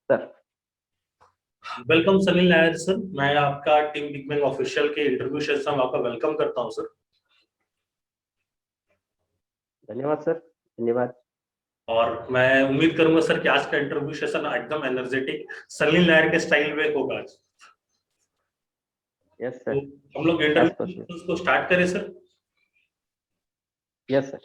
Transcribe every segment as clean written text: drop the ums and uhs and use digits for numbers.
Sir. Welcome सलील Nair sir. मैं आपका team बिगमैन official के इंटरव्यू सेशन में आपका वेलकम करता हूं सर। धन्यवाद सर, धन्यवाद। और मैं उम्मीद करूंगा सर कि आज का इंटरव्यू सेशन एकदम एनर्जेटिक सलील नायर के स्टाइल में होगा आज। यस तो सर, हम लोग एज पर सर। इंटरव्यू को स्टार्ट करें sir. Yes sir.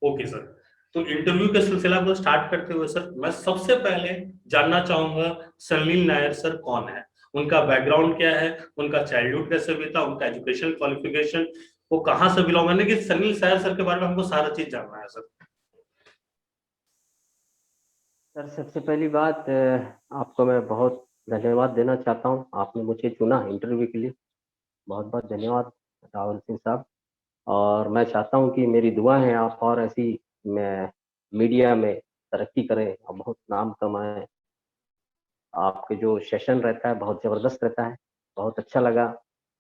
Okay sir. तो इंटरव्यू के सिलसिला को स्टार्ट करते हुए सर मैं सबसे पहले जानना चाहूंगा सलील नायर सर कौन है, उनका बैकग्राउंड क्या है, उनका चाइल्डहुड कैसे बीता, उनका एजुकेशन क्वालिफिकेशन, वो कहाँ से बिलोंग करने की। सलील नायर सर के बारे में हमको सारा चीज जानना है सर। सर सबसे पहली बात, आपको मैं बहुत धन्यवाद देना चाहता हूँ। आपने मुझे चुना इंटरव्यू के लिए, बहुत बहुत धन्यवाद राहुल सिंह साहब। और मैं चाहता हूँ कि मेरी दुआ है आप और ऐसी मैं मीडिया में तरक्की करें और बहुत नाम कमाएं। आपके जो सेशन रहता है बहुत ज़बरदस्त रहता है, बहुत अच्छा लगा।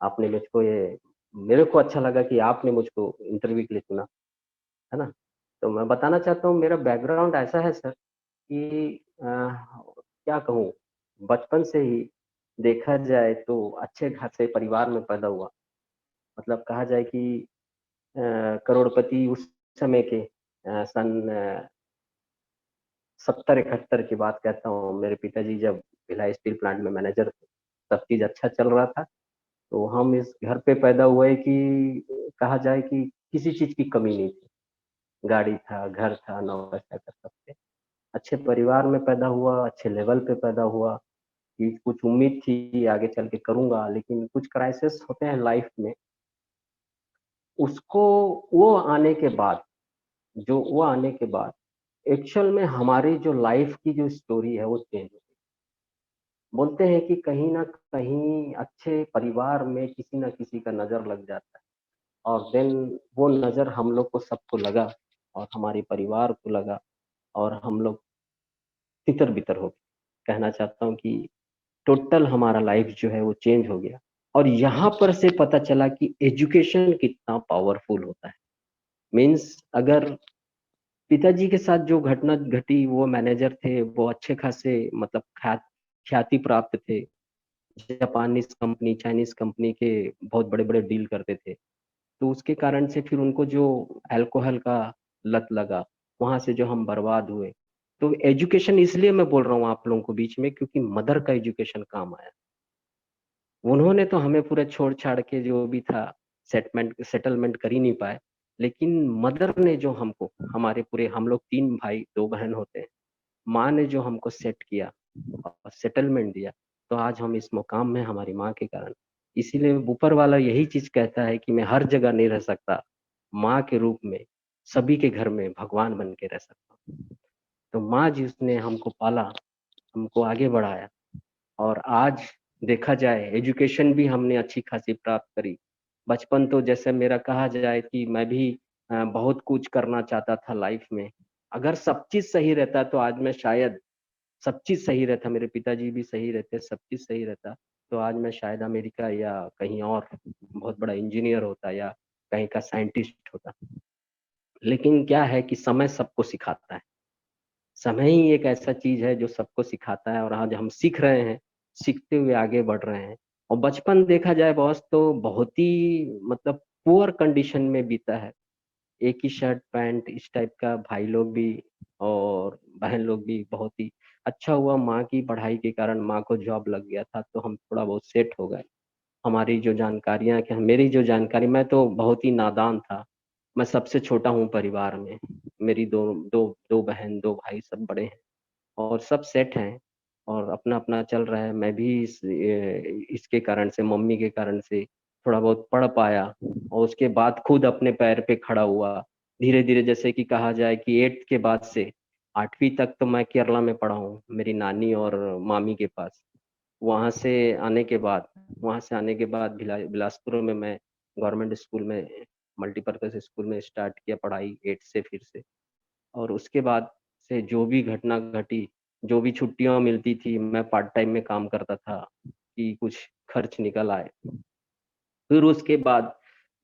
आपने मुझको ये मेरे को अच्छा लगा कि आपने मुझको इंटरव्यू के लिए चुना, है ना? तो मैं बताना चाहता हूँ मेरा बैकग्राउंड ऐसा है सर कि क्या कहूँ, बचपन से ही देखा जाए तो अच्छे खासे परिवार में पैदा हुआ। मतलब कहा जाए कि करोड़पति उस समय के सन 70-71 की बात कहता हूँ। मेरे पिताजी जब भिलाई स्टील प्लांट में मैनेजर थे, सब चीज़ अच्छा चल रहा था। तो हम इस घर पे पैदा हुए कि कहा जाए कि किसी चीज़ की कमी नहीं थी। गाड़ी था, घर था, नौकर-चाकर सब थे। अच्छे परिवार में पैदा हुआ, अच्छे लेवल पे पैदा हुआ कि कुछ उम्मीद थी आगे चल के करूँगा, लेकिन कुछ क्राइसिस होते हैं लाइफ में। उसको वो आने के बाद वो आने के बाद एक्चुअल में हमारी जो लाइफ की जो स्टोरी है वो चेंज हो गई। बोलते हैं कि कहीं न कहीं अच्छे परिवार में किसी न किसी का नज़र लग जाता है और देन वो नज़र हम लोग को सबको लगा और हमारे परिवार को लगा और हम लोग तितर-बितर हो गए। कहना चाहता हूँ कि टोटल हमारा लाइफ जो है वो चेंज हो गया और यहाँ पर से पता चला कि एजुकेशन कितना पावरफुल होता है। मीन्स अगर पिताजी के साथ जो घटना घटी, वो मैनेजर थे, वो अच्छे खासे मतलब ख्याति प्राप्त थे। जापानीज़ कंपनी, चाइनीज़ कंपनी के बहुत बड़े-बड़े डील करते थे। तो उसके कारण से फिर उनको जो अल्कोहल का लत लगा, वहाँ से जो हम बर्बाद हुए। तो एजुकेशन इसलिए मैं बोल रहा हूँ आप लोगों को बीच में क्योंकि मदर का एजुकेशन काम आया। उन्होंने तो हमें पूरा छोड़-छाड़ के जो भी था सेटलमेंट कर ही नहीं पाए। लेकिन मदर ने जो हमको हमारे पूरे हम लोग 3 भाई 2 बहन होते हैं। माँ ने जो हमको सेट किया और सेटलमेंट दिया, तो आज हम इस मुकाम में हमारी माँ के कारण। इसीलिए ऊपर वाला यही चीज़ कहता है कि मैं हर जगह नहीं रह सकता, माँ के रूप में सभी के घर में भगवान बन के रह सकता हूँ। तो माँ जिसने हमको पाला, हमको आगे बढ़ाया और आज देखा जाए एजुकेशन भी हमने अच्छी खासी प्राप्त करी। बचपन तो जैसे मेरा कहा जाए कि मैं भी बहुत कुछ करना चाहता था लाइफ में। अगर सब चीज़ सही रहता तो आज मैं शायद सब चीज़ सही रहता, मेरे पिताजी भी सही रहते, सब चीज़ सही रहता, तो आज मैं शायद अमेरिका या कहीं और बहुत बड़ा इंजीनियर होता या कहीं का साइंटिस्ट होता। लेकिन क्या है कि समय सबको सिखाता है। समय ही एक ऐसा चीज़ है जो सबको सिखाता है और आज हम सीख रहे हैं, सीखते हुए आगे बढ़ रहे हैं। और बचपन देखा जाए बॉस तो बहुत ही मतलब पुअर कंडीशन में बीता है। एक ही शर्ट पैंट इस टाइप का, भाई लोग भी और बहन लोग भी। बहुत ही अच्छा हुआ माँ की पढ़ाई के कारण माँ को जॉब लग गया था तो हम थोड़ा बहुत सेट हो गए। हमारी जो जानकारियाँ क्या मेरी जो जानकारी, मैं तो बहुत ही नादान था। मैं सबसे छोटा हूँ परिवार में। मेरी 2 बहन 2 भाई सब बड़े हैं और सब सेट हैं और अपना-अपना चल रहा है। मैं भी इसके कारण से मम्मी के कारण से थोड़ा बहुत पढ़ पाया और उसके बाद खुद अपने पैर पे खड़ा हुआ। धीरे-धीरे जैसे कि कहा जाए कि 8th के बाद से 8वीं तक तो मैं केरला में पढ़ा हूँ, मेरी नानी और मामी के पास। वहाँ से आने के बाद वहाँ से आने के बाद बिलासपुर में मैं गवर्नमेंट स्कूल में मल्टीपर्पज़ स्कूल में स्टार्ट किया पढ़ाई 8 से फिर से। और उसके बाद से जो भी घटना घटी, जो भी छुट्टियाँ मिलती थी, मैं पार्ट टाइम में काम करता था कि कुछ खर्च निकल आए। फिर उसके बाद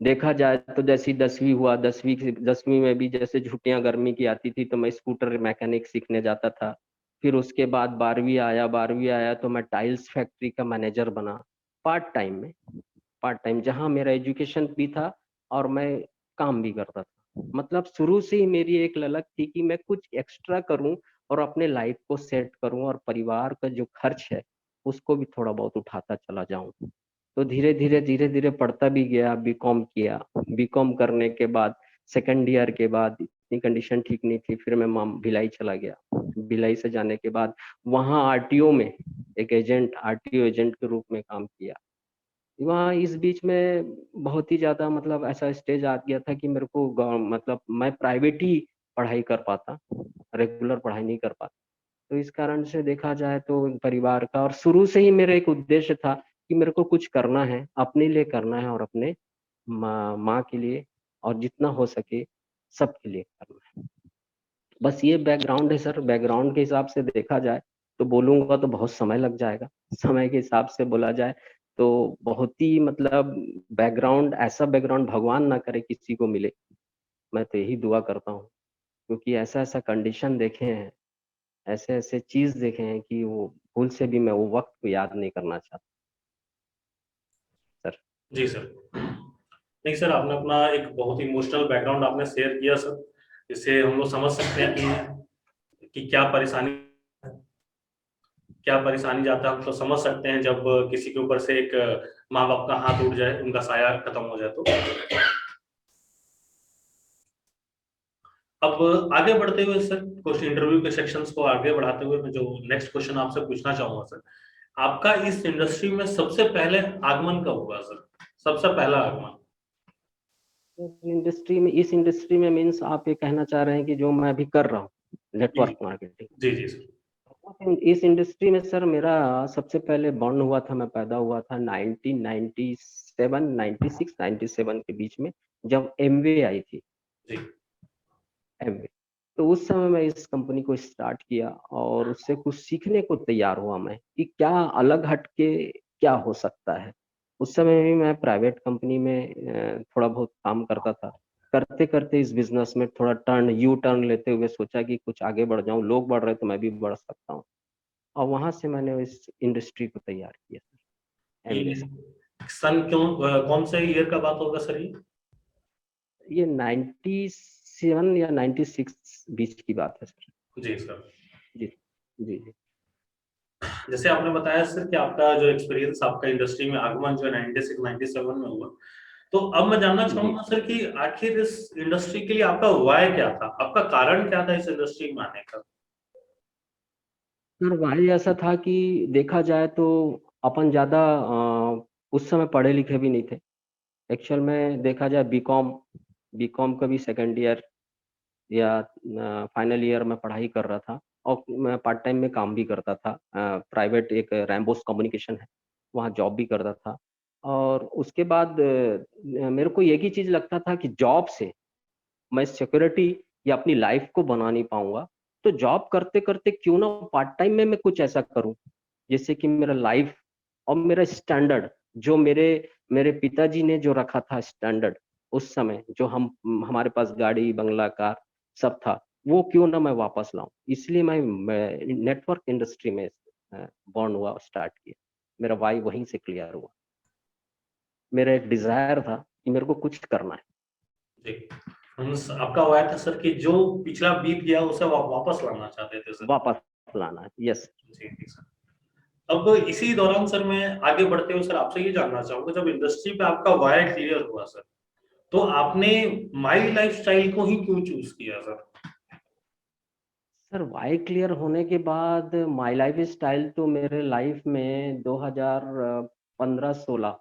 देखा जाए तो जैसे ही 10वीं हुआ, 10वीं में भी जैसे छुट्टियाँ गर्मी की आती थी, तो मैं स्कूटर मैकेनिक सीखने जाता था। फिर उसके बाद 12वीं आया तो मैं टाइल्स फैक्ट्री का मैनेजर बना, पार्ट टाइम में, पार्ट टाइम, जहाँ मेरा एजुकेशन भी था और मैं काम भी करता था। मतलब शुरू से ही मेरी एक ललक थी कि मैं कुछ एक्स्ट्रा करूं और अपने लाइफ को सेट करूं और परिवार का जो खर्च है उसको भी थोड़ा बहुत उठाता चला जाऊं। तो धीरे धीरे पढ़ता भी गया, बीकॉम किया। बीकॉम करने के बाद सेकंड ईयर के बाद इतनी कंडीशन ठीक नहीं थी, फिर मैं भिलाई चला गया। भिलाई से जाने के बाद वहाँ आरटीओ में एक एजेंट, आरटीओ एजेंट के रूप में काम किया। वहाँ इस बीच में बहुत ही ज्यादा मतलब ऐसा स्टेज आ गया था कि मेरे को मतलब मैं प्राइवेट ही पढ़ाई कर पाता, रेगुलर पढ़ाई नहीं कर पाता। तो इस कारण से देखा जाए तो परिवार का, और शुरू से ही मेरा एक उद्देश्य था कि मेरे को कुछ करना है, अपने लिए करना है और अपने माँ के लिए, और जितना हो सके सबके लिए करना है। बस ये बैकग्राउंड है सर। बैकग्राउंड के हिसाब से देखा जाए तो बोलूंगा तो बहुत समय लग जाएगा। समय के हिसाब से बोला जाए तो बहुत ही मतलब बैकग्राउंड, ऐसा बैकग्राउंड भगवान ना करे किसी को मिले। मैं तो यही दुआ करता हूँ, क्योंकि ऐसा ऐसा कंडीशन देखे हैं, ऐसे ऐसे चीज देखे हैं कि वो भूल से भी मैं वो वक्त को याद नहीं करना चाहता सर। जी सर। नहीं सर, आपने अपना एक बहुत इमोशनल बैकग्राउंड आपने शेयर किया सर, जिससे हम लोग समझ सकते हैं कि क्या परेशानी जाता है। हम तो समझ सकते हैं जब किसी के ऊपर से एक माँ बाप का हाथ उठ जाए, उनका साया खत्म हो जाए। तो अब आगे बढ़ते हुए सर, कुछ इंटरव्यू के सेक्शंस को आगे बढ़ाते हुए मैं जो नेक्स्ट क्वेश्चन आपसे पूछना चाहूंगा सर, आपका इस इंडस्ट्री में सबसे पहले आगमन कब हुआ सर? सबसे पहला आगमन इंडस्ट्री में, इस इंडस्ट्री में मीन्स आप ये कहना चाह रहे हैं कि जो मैं अभी कर रहा हूँ, जी नेटवर्क मार्केटिंग। जी जी सर। इस इंडस्ट्री में सर मेरा सबसे पहले बॉर्न हुआ था, मैं पैदा हुआ था 1997, 96, 97 के बीच में, जब एमवे आई थी। जी एमवे, तो उस समय मैं इस कंपनी को स्टार्ट किया और उससे कुछ सीखने को तैयार हुआ मैं कि क्या अलग हट के क्या हो सकता है। उस समय भी मैं प्राइवेट कंपनी में थोड़ा बहुत काम करता था। करते करते इस बिजनेस में थोड़ा यू टर्न लेते हुए सोचा कि कुछ आगे बढ़ जाऊं, लोग बढ़ रहे तो मैं भी बढ़ सकता हूँ। और वहां से मैंने इस इंडस्ट्री को तैयार किया सर, ये एमवे से। सन क्यों, कौन से ईयर का बात होगा सर ये? ये 97 या 96 बीच की बात है सर। जी सर। जी जी जी। जैसे आपने बताया सर कि आपका जो एक्सपीरियंस, आपका इंडस्ट्री में आगमन जो है 96 97 में हुआ, तो अब मैं जानना जी चाहूंगा सर कि आखिर इस इंडस्ट्री के लिए आपका वाय क्या था, आपका कारण क्या था इस इंडस्ट्री में आने का? सर, भाई ऐसा था कि देखा जाए तो अपन ज्यादा उस समय पढ़े लिखे भी नहीं थे। एक्चुअल में देखा जाए बीकॉम, बीकॉम का भी सेकंड ईयर या फाइनल ईयर में पढ़ाई कर रहा था, और मैं पार्ट टाइम में काम भी करता था। प्राइवेट एक रैम्बोस कम्युनिकेशन है, वहाँ जॉब भी करता था। और उसके बाद मेरे को एक ही चीज लगता था कि जॉब से मैं सिक्योरिटी या अपनी लाइफ को बना नहीं पाऊंगा। तो जॉब करते करते क्यों ना पार्ट टाइम में मैं कुछ ऐसा करूं जिससे कि मेरा लाइफ और मेरा स्टैंडर्ड, जो मेरे मेरे पिताजी ने जो रखा था स्टैंडर्ड उस समय, जो हम हमारे पास गाड़ी बंगला कार सब था, वो क्यों ना मैं वापस लाऊं। इसलिए मैं नेटवर्क इंडस्ट्री में बॉर्न हुआ, स्टार्ट किया। मेरा वाई वहीं से क्लियर हुआ। मेरा एक डिजायर था कि मेरे को कुछ करना है, जी, आपका वाय था सर कि जो पिछला बीत गया उसे वापस लाना चाहते थे सर। वापस लाना है। यस। जी जी सर। अब इसी दौरान सर मैं आगे बढ़ते हुए सर आपसे ये जानना चाहूंगा, जब इंडस्ट्री पे आपका वाय क्लियर हुआ सर, तो आपने माई लाइफस्टाइल को ही क्यों चूज किया सर? सर, वाई क्लियर होने के बाद माई लाइफ स्टाइल तो मेरे लाइफ में 2015-16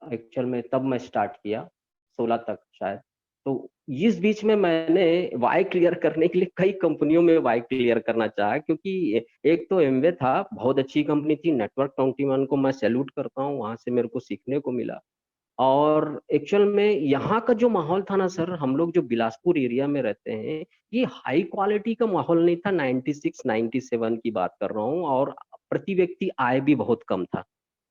एक्चुअल में तब मैं स्टार्ट किया, 16 तक शायद। तो इस बीच में मैंने वाई क्लियर करने के लिए कई कंपनियों में वाई क्लियर करना चाहा, क्योंकि एक तो एमवे था, बहुत अच्छी कंपनी थी। नेटवर्क 21 को मैं सैल्यूट करता हूँ, वहां से मेरे को सीखने को मिला। और एक्चुअल में यहाँ का जो माहौल था ना सर, हम लोग जो बिलासपुर एरिया में रहते हैं, ये हाई क्वालिटी का माहौल नहीं था। 96 97 की बात कर रहा हूँ, और प्रति व्यक्ति आय भी बहुत कम था।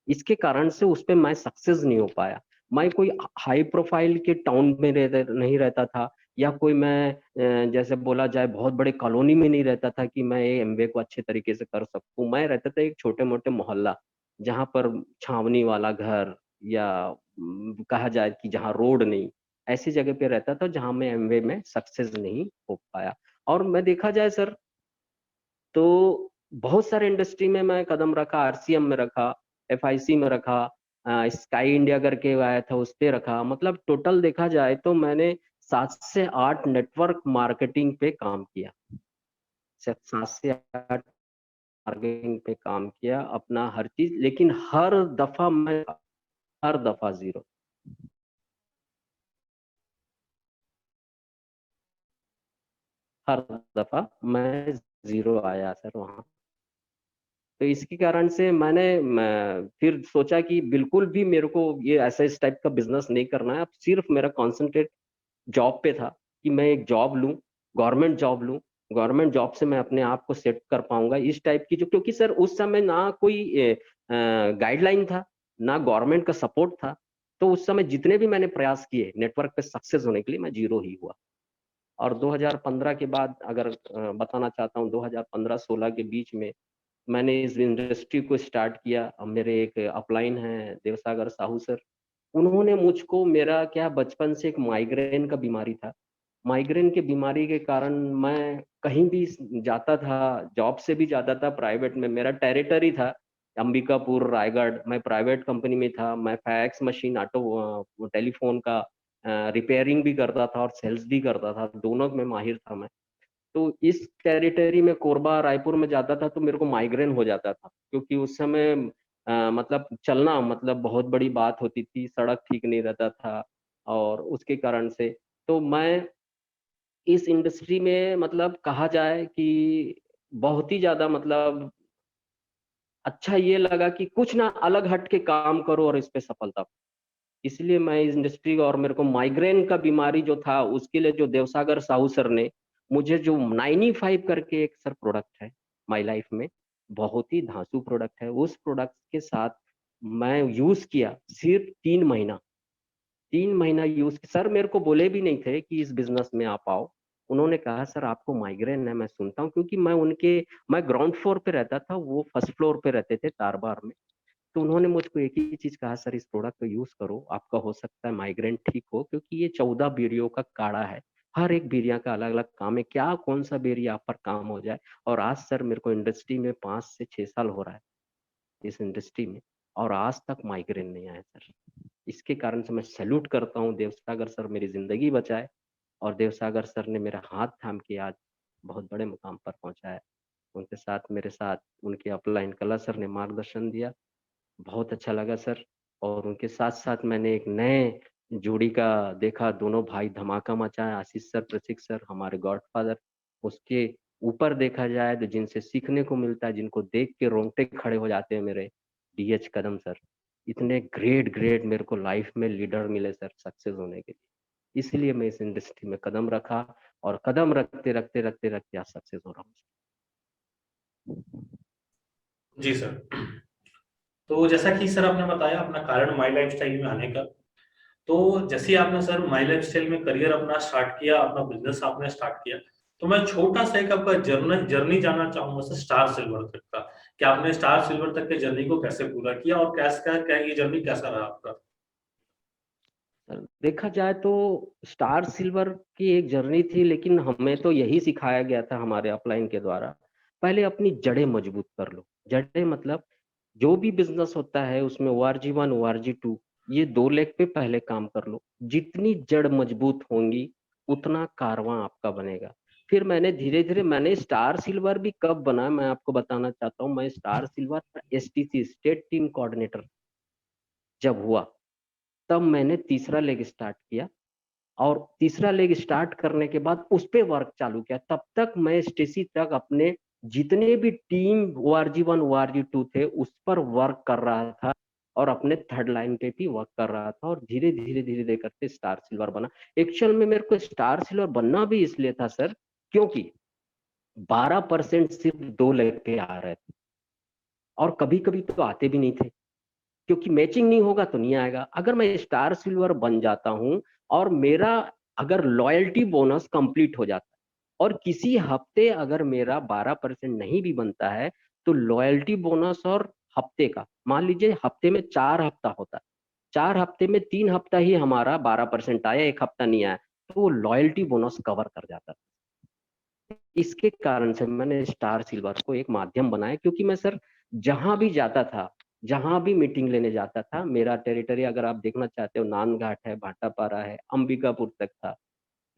इसके कारण से उस पे मैं सक्सेस नहीं हो पाया। मैं कोई हाई प्रोफाइल के टाउन में नहीं रहता था, या कोई मैं जैसे बोला जाए बहुत बड़े कॉलोनी में नहीं रहता था कि मैं एमवे को अच्छे तरीके से कर सकूं। मैं रहता था एक छोटे मोटे मोहल्ला, जहां पर छावनी वाला घर, या कहा जाए कि जहाँ रोड नहीं, ऐसी जगह पे रहता था जहां मैं एमवे में सक्सेस नहीं हो पाया। और मैं देखा जाए सर, तो बहुत सारे इंडस्ट्री में मैं कदम रखा, आरसीएम में रखा, एफआईसी में रखा, स्काई इंडिया करके आया था उस पे रखा। मतलब टोटल देखा जाए तो मैंने 7 से 8 नेटवर्क मार्केटिंग पे काम किया। 7 से 8 मार्केटिंग पे काम किया अपना हर चीज, लेकिन हर दफा जीरो, हर दफा मैं जीरो आया सर वहाँ। तो इसके कारण से मैं फिर सोचा कि बिल्कुल भी मेरे को ये ऐसा इस टाइप का बिजनेस नहीं करना है। अब सिर्फ मेरा कॉन्सेंट्रेट जॉब पे था कि मैं एक जॉब लूं, गवर्नमेंट जॉब लूं। गवर्नमेंट जॉब से मैं अपने आप को सेट कर पाऊंगा इस टाइप की जो, क्योंकि सर उस समय ना कोई गाइडलाइन था, ना गवर्नमेंट का सपोर्ट था। तो उस समय जितने भी मैंने प्रयास किए नेटवर्क पे सक्सेस होने के लिए, मैं जीरो ही हुआ। और 2015 के बाद अगर बताना चाहता हूँ, 2015-16 के बीच में मैंने इस इंडस्ट्री को स्टार्ट किया। अब मेरे एक अपलाइन है देवसागर साहू सर, उन्होंने मुझको, मेरा क्या बचपन से एक माइग्रेन का बीमारी था, माइग्रेन के बीमारी के कारण मैं कहीं भी जाता था, जॉब से भी जाता था प्राइवेट में, मेरा टेरिटरी था अंबिकापुर रायगढ़, मैं प्राइवेट कंपनी में था। मैं फैक्स मशीन, ऑटो टेलीफोन का रिपेयरिंग भी करता था और सेल्स भी करता था, दोनों में माहिर था मैं। तो इस टेरिटरी में कोरबा रायपुर में जाता था तो मेरे को माइग्रेन हो जाता था, क्योंकि उस समय मतलब चलना मतलब बहुत बड़ी बात होती थी, सड़क ठीक नहीं रहता था, और उसके कारण से तो मैं इस इंडस्ट्री में मतलब कहा जाए कि बहुत ही ज्यादा मतलब अच्छा ये लगा कि कुछ ना अलग हट के काम करो और इस पे सफलता। इसलिए मैं इस इंडस्ट्री, और मेरे को माइग्रेन का बीमारी जो था उसके लिए जो देवसागर साहू सर ने मुझे जो 95 करके एक सर प्रोडक्ट है माई लाइफ में, बहुत ही धांसू प्रोडक्ट है, उस प्रोडक्ट के साथ मैं यूज किया सिर्फ 3 महीना। 3 महीना यूज, सर मेरे को बोले भी नहीं थे कि इस बिजनेस में आप आओ। उन्होंने कहा सर आपको माइग्रेन है, मैं सुनता हूँ, क्योंकि मैं ग्राउंड फ्लोर पे रहता था, वो फर्स्ट फ्लोर पे रहते थे तारबार में। तो उन्होंने मुझको एक ही चीज कहा, सर इस प्रोडक्ट को यूज करो, आपका हो सकता है माइग्रेन ठीक हो, क्योंकि ये 14 बेरियों का काढ़ा है, हर एक बेरिया का अलग अलग काम है, क्या कौन सा बेरिया आप पर काम हो जाए। और आज सर मेरे को इंडस्ट्री में 5 से 6 साल हो रहा है इस इंडस्ट्री में, और आज तक माइग्रेन नहीं आया सर। इसके कारण से मैं सैल्यूट करता हूँ देवसागर सर, मेरी जिंदगी बचाए, और देवसागर सर ने मेरा हाथ थाम के आज बहुत बड़े मुकाम पर पहुंचाया। उनके साथ, मेरे साथ उनके अपलाइन कला सर ने मार्गदर्शन दिया, बहुत अच्छा लगा सर। और उनके साथ साथ मैंने एक नए जोड़ी का देखा, दोनों भाई धमाका मचाए, आशीष सर, प्रतीक सर, हमारे गॉडफादर। उसके ऊपर देखा जाए तो जिनसे सीखने को मिलता है, जिनको देख के रोंगटे खड़े हो जाते हैं, मेरे डीएच कदम सर। इतने ग्रेट ग्रेट मेरे को लाइफ में लीडर मिले सर सक्सेस होने के लिए, इसलिए मैं इस इंडस्ट्री में कदम रखा, और कदम रखते रखते रखते रखते आज सक्सेस हो रहा हूँ। जी सर। तो जैसा कि सर आपने बताया अपना कारण माई लाइफ स्टाइल में आने का, तो जैसे ही आपने सर माई लाइफ स्टाइल में करियर अपना स्टार्ट किया, अपना बिजनेस आपने स्टार्ट किया, तो मैं छोटा सा एक आपका जर्नी जर्नी जानना चाहूंगा सर, स्टार सिल्वर तक का, कि आपने स्टार सिल्वर तक के जर्नी को कैसे पूरा किया और कैसा क्या ये जर्नी कैसा रहा आपका। देखा जाए तो स्टार सिल्वर की एक जर्नी थी, लेकिन हमें तो यही सिखाया गया था हमारे अपलाइन के द्वारा, पहले अपनी जड़ें मजबूत कर लो। जड़ें मतलब जो भी बिजनेस होता है उसमें ORG 1 ORG 2, ये 2 लेग पे पहले काम कर लो। जितनी जड़ मजबूत होंगी उतना कारवां आपका बनेगा। फिर मैंने धीरे धीरे, मैंने स्टार सिल्वर भी कब बना मैं आपको बताना चाहता हूँ। मैं star silver STC state team coordinator जब हुआ, तब मैंने तीसरा लेग स्टार्ट किया, और तीसरा लेग स्टार्ट करने के बाद उस पे वर्क चालू किया। तब तक मैं स्टेसी तक अपने जितने भी टीम ORG 1 ORG 2 थे उस पर वर्क कर रहा था, और अपने थर्ड लाइन पे भी वर्क कर रहा था, और धीरे धीरे धीरे धीरे करके स्टार सिल्वर बना। एक्चुअल में मेरे को स्टार सिल्वर बनना भी इसलिए था सर, क्योंकि 12% सिर्फ 2 लेग पे आ रहे थे, और कभी कभी तो आते भी नहीं थे, क्योंकि मैचिंग नहीं होगा तो नहीं आएगा। अगर मैं स्टार सिल्वर बन जाता हूं और मेरा अगर लॉयल्टी बोनस कंप्लीट हो जाता है और किसी हफ्ते अगर मेरा 12% नहीं भी बनता है, तो लॉयल्टी बोनस और हफ्ते का, मान लीजिए हफ्ते में 4 हफ्ता होता है, 4 हफ्ते में 3 हफ्ता ही हमारा 12% आया, एक हफ्ता नहीं आया, तो वो लॉयल्टी बोनस कवर कर जाता है। इसके कारण से मैंने स्टार सिल्वर को एक माध्यम बनाया, क्योंकि मैं सर जहां भी जाता था, जहां भी मीटिंग लेने जाता था, मेरा टेरिटरी अगर आप देखना चाहते हो, नानघाट है, भाटापारा है, अंबिकापुर तक था,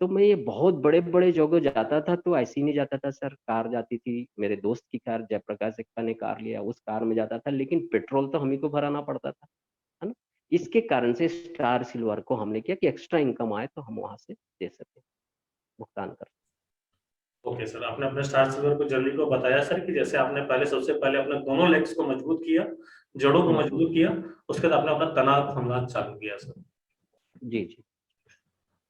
तो मैं ये बहुत बड़े बड़े जगह जाता था, तो ऐसे ही नहीं जाता था सर, कार जाती थी, मेरे दोस्त की कार, जयप्रकाश एक्का ने कार लिया, उस कार में जाता था, लेकिन पेट्रोल तो हम ही को भराना पड़ता था, है ना। इसके कारण से स्टार सिल्वर को हमने किया कि एक्स्ट्रा इनकम आए तो हम वहां से दे सके, भुगतान कर। ओके सर, आपने अपने स्टार सिल्वर को जर्नी को बताया सर कि जैसे आपने पहले सबसे पहले अपने दोनों लेग्स को मजबूत किया, जड़ों को मजबूत किया, उसके बाद आपने अपना तनाव हमला चालू किया सर। जी जी।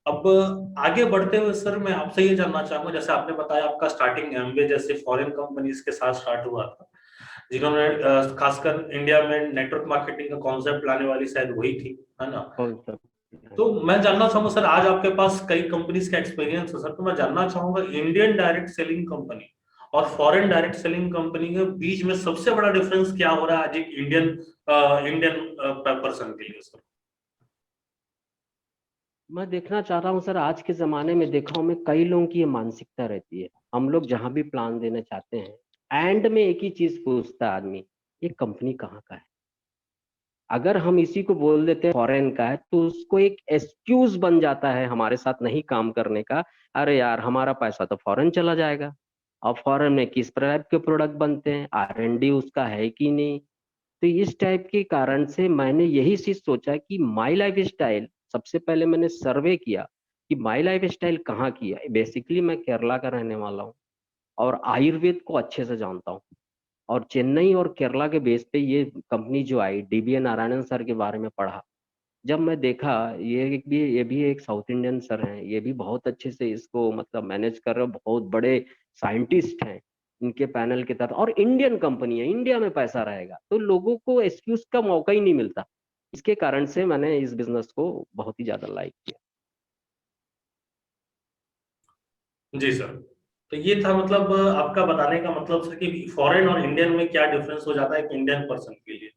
अब आगे बढ़ते हुए सर मैं आपसे ये जानना चाहूंगा, जैसे आपने बताया आपका स्टार्टिंग एमवे जैसे फॉरेन कंपनीज के साथ स्टार्ट हुआ था, जिन्होंने खासकर इंडिया में नेटवर्क मार्केटिंग का कॉन्सेप्ट लाने वाली शायद वही थी, है ना। कौन सा? तो मैं जानना चाहूंगा सर, आज आपके पास कई कंपनीज का एक्सपीरियंस है सर, तो मैं जानना चाहूंगा इंडियन डायरेक्ट सेलिंग कंपनी और फॉरेन डायरेक्ट सेलिंग कंपनी के बीच में सबसे बड़ा डिफरेंस क्या हो रहा है आज एक इंडियन इंडियन पर्सन के लिए सर। मैं देखना चाह रहा हूँ सर, आज के जमाने में देखा हूँ मैं, कई लोगों की ये मानसिकता रहती है, हम लोग जहां भी प्लान देना चाहते हैं, एंड में एक ही चीज पूछता है आदमी, ये कंपनी कहाँ का है। अगर हम इसी को बोल देते हैं फॉरेन का है, तो उसको एक एक्सक्यूज बन जाता है हमारे साथ नहीं काम करने का। अरे यार, हमारा पैसा तो फॉरेन चला जाएगा, और फॉरेन में किस टाइप के प्रोडक्ट बनते हैं, R&D उसका है कि नहीं। तो इस टाइप के कारण से मैंने यही चीज सोचा कि माई लाइफ स्टाइल, सबसे पहले मैंने सर्वे किया कि माई लाइफ स्टाइल कहाँ की है। बेसिकली मैं केरला का रहने वाला हूँ और आयुर्वेद को अच्छे से जानता हूँ, और चेन्नई और केरला के बेस पे ये कंपनी जो आई, DBA नारायणन सर के बारे में पढ़ा, जब मैं देखा, ये भी एक साउथ इंडियन सर हैं, ये भी बहुत अच्छे से इसको मतलब मैनेज कर रहे हो, बहुत बड़े साइंटिस्ट हैं, इनके पैनल के तहत, और इंडियन कंपनी है, इंडिया में पैसा रहेगा, तो लोगों को एक्सक्यूज का मौका ही नहीं मिलता। इसके कारण से मैंने इस बिजनेस को बहुत ही ज्यादा लाइक किया। जी सर, तो ये था मतलब आपका बताने का मतलब सर कि फॉरेन और इंडियन में क्या डिफरेंस हो जाता है एक इंडियन पर्सन के लिए।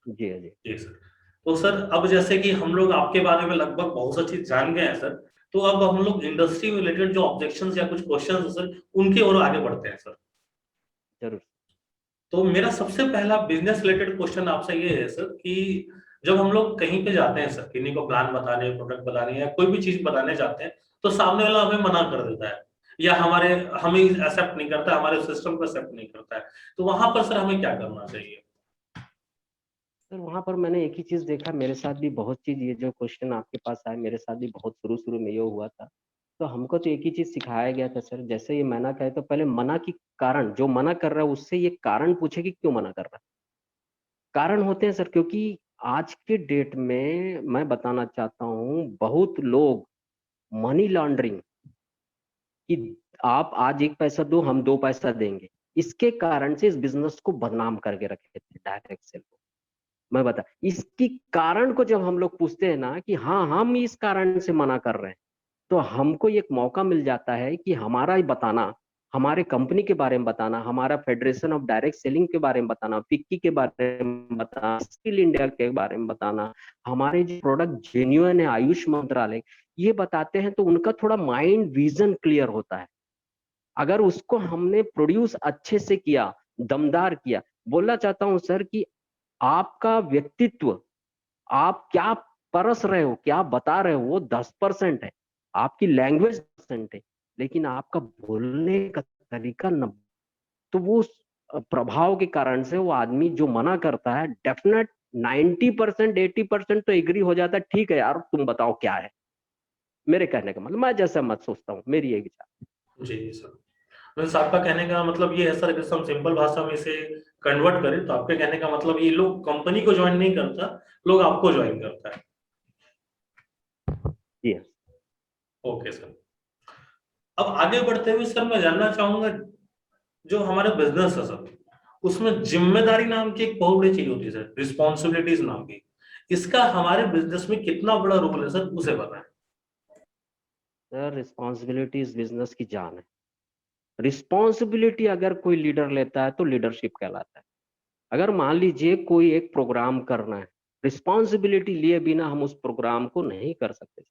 जी जी। जी सर। तो सर अब जैसे कि हम लोग आपके बारे में लगभग बहुत सा चीज जान गए हैं सर, तो अब हम लोग इंडस्ट्री रिलेटेड जो ऑब्जेक्शंस या कुछ क्वेश्चंस है सर, उनकी ओर आगे बढ़ते हैं सर। जरूर। तो मेरा सबसे पहला बिजनेस रिलेटेड क्वेश्चन आपसे ये है सर कि जब हम लोग कहीं पे जाते हैं सर, किन्हीं को प्लान बताने, प्रोडक्ट बताने या कोई भी चीज बताने जाते हैं, तो सामने वाला हमें मना कर देता है या हमें एक्सेप्ट नहीं करता, हमारे सिस्टम को एक्सेप्ट नहीं करता है, तो वहां पर सर हमें क्या करना चाहिए। सर वहां पर मैंने एक ही चीज देखा, मेरे साथ भी बहुत चीज, ये जो क्वेश्चन आपके पास आया, मेरे साथ भी बहुत शुरू शुरू में ये हुआ था। तो हमको तो एक ही चीज सिखाया गया था सर, जैसे ये मना करे तो पहले मना की कारण, जो मना कर रहा है उससे ये कारण पूछे कि क्यों मना कर रहा है। कारण होते हैं सर, क्योंकि आज के डेट में मैं बताना चाहता हूँ, बहुत लोग मनी लॉन्ड्रिंग, कि आप आज 1 पैसा दो, हम 2 पैसा देंगे, इसके कारण से इस बिजनेस को बदनाम करके रखे थे डायरेक्ट सेल को। मैं बता, इसकी कारण को जब हम लोग पूछते हैं ना कि हाँ हम इस कारण से मना कर रहे हैं, तो हमको एक मौका मिल जाता है कि हमारा ही बताना, हमारे कंपनी के बारे में बताना, हमारा फेडरेशन ऑफ डायरेक्ट सेलिंग के बारे में बताना, फिक्की के बारे में बताना, स्किल इंडिया के बारे में बताना, हमारे जो प्रोडक्ट जेन्युइन है, आयुष मंत्रालय, ये बताते हैं, तो उनका थोड़ा माइंड विजन क्लियर होता है। अगर उसको हमने प्रोड्यूस अच्छे से किया, दमदार किया, बोलना चाहता हूं सर कि आपका व्यक्तित्व, आप क्या परस रहे हो, क्या बता रहे हो, वो 10% है, आपकी लैंग्वेज 10% है, लेकिन आपका बोलने का तरीका 90। तो वो प्रभाव के कारण से वो आदमी जो मना करता है, डेफिनेट 90% 80% तो एग्री हो जाता है, ठीक है यार तुम बताओ क्या है। मेरे कहने का मतलब, मैं जैसा मत सोचता हूँ, मेरी यही विचार। जी सर, मीन्स आपका कहने का मतलब ये है सर, अगर हम सिंपल भाषा में इसे कन्वर्ट करें तो आपके कहने का मतलब ये लोग कंपनी को ज्वाइन नहीं करता, लोग आपको ज्वाइन करता है। जी। Okay sir. अब आगे बढ़ते हुए सर मैं जानना चाहूंगा, जो हमारे बिजनेस है सर, उसमें जिम्मेदारी नाम की एक बहुत बड़ी चीज होती है सर, रिस्पॉन्सिबिलिटीज नाम की, इसका हमारे बिजनेस में कितना बड़ा रोल है सर, उसे बताएं। सर रिस्पॉन्सिबिलिटी इस बिजनेस की जान है। रिस्पॉन्सिबिलिटी अगर कोई लीडर लेता है तो लीडरशिप कहलाता है। अगर मान लीजिए कोई एक प्रोग्राम करना है, रिस्पॉन्सिबिलिटी लिए बिना हम उस प्रोग्राम को नहीं कर सकते।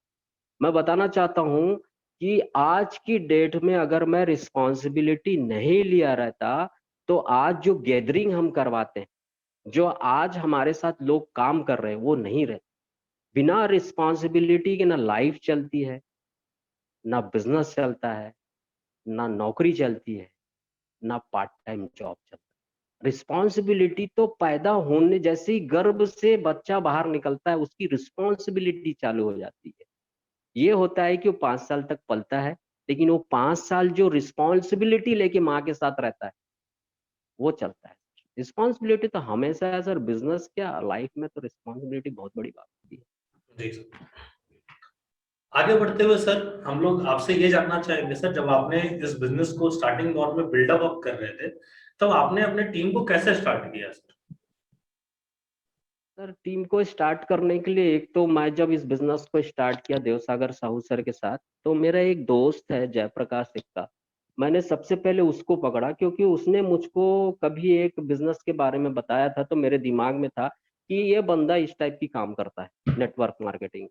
मैं बताना चाहता हूं कि आज की डेट में अगर मैं रिस्पॉन्सिबिलिटी नहीं लिया रहता तो आज जो गैदरिंग हम करवाते हैं, जो आज हमारे साथ लोग काम कर रहे हैं, वो नहीं रहते। बिना रिस्पॉन्सिबिलिटी के ना लाइफ चलती है, ना बिजनेस चलता है, ना नौकरी चलती है, ना पार्ट टाइम जॉब चलता है। रिस्पॉन्सिबिलिटी तो पैदा होने जैसे ही गर्भ से बच्चा बाहर निकलता है उसकी रिस्पॉन्सिबिलिटी चालू हो जाती है। ये होता है कि वो 5 साल तक पलता है, लेकिन वो 5 साल जो रिस्पॉन्सिबिलिटी लेके माँ के साथ रहता है वो चलता है। रिस्पॉन्सिबिलिटी तो हमेशा है सर, बिजनेस क्या लाइफ में तो रिस्पॉन्सिबिलिटी बहुत बड़ी बात होती है। जी सर। आगे बढ़ते हुए सर हम लोग आपसे ये जानना चाहेंगे सर, जब आपने इस बिजनेस को स्टार्टिंग दौर में बिल्डअप अप कर रहे थे, तब आपने अपने टीम को कैसे स्टार्ट किया सर? सर टीम को स्टार्ट करने के लिए, एक तो मैं जब इस बिजनेस को स्टार्ट किया देवसागर साहू सर के साथ, तो मेरा एक दोस्त है जयप्रकाश एक्का, मैंने सबसे पहले उसको पकड़ा क्योंकि उसने मुझको कभी एक बिजनेस के बारे में बताया था, तो मेरे दिमाग में था कि ये बंदा इस टाइप की काम करता है नेटवर्क मार्केटिंग।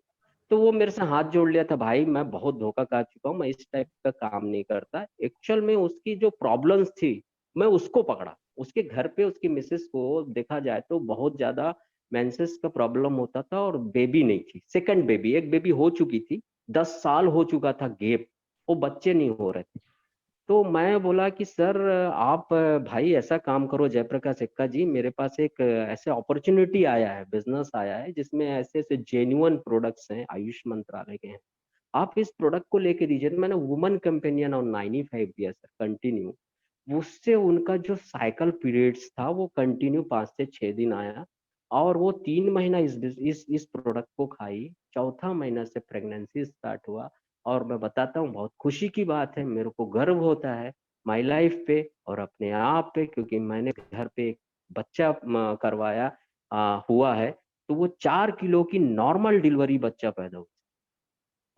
तो वो मेरे से हाथ जोड़ लिया था, भाई मैं बहुत धोखा खा चुका हूँ, मैं इस टाइप का काम नहीं करता। एक्चुअल में उसकी जो प्रॉब्लम्स थी मैं उसको पकड़ा। उसके घर पे उसकी मिसेस को देखा जाए तो बहुत ज्यादा मेंसेस का प्रॉब्लम होता था और बेबी नहीं थी, सेकंड बेबी, एक बेबी हो चुकी थी, 10 साल हो चुका था गैप, वो बच्चे नहीं हो रहे थे। तो मैं बोला कि सर आप भाई ऐसा काम करो जयप्रकाश एक्का जी, मेरे पास एक ऐसे अपॉर्चुनिटी आया है, बिजनेस आया है जिसमें ऐसे ऐसे जेन्युइन प्रोडक्ट्स हैं, आयुष मंत्रालय के हैं, आप इस प्रोडक्ट को लेके दीजिए। तो मैंने वुमन कंपेनियन और 95 दिया सर कंटिन्यू। उससे उनका जो साइकिल पीरियड्स था वो कंटिन्यू 5 से 6 दिन आया, और वो 3 महीना इस प्रोडक्ट को खाई, चौथा महीना से प्रेगनेंसी स्टार्ट हुआ। और मैं बताता हूँ बहुत खुशी की बात है, मेरे को गर्व होता है माई लाइफ पे और अपने आप पे, क्योंकि मैंने घर पे एक बच्चा करवाया हुआ है। तो वो 4 किलो की नॉर्मल डिलीवरी बच्चा पैदा हुआ।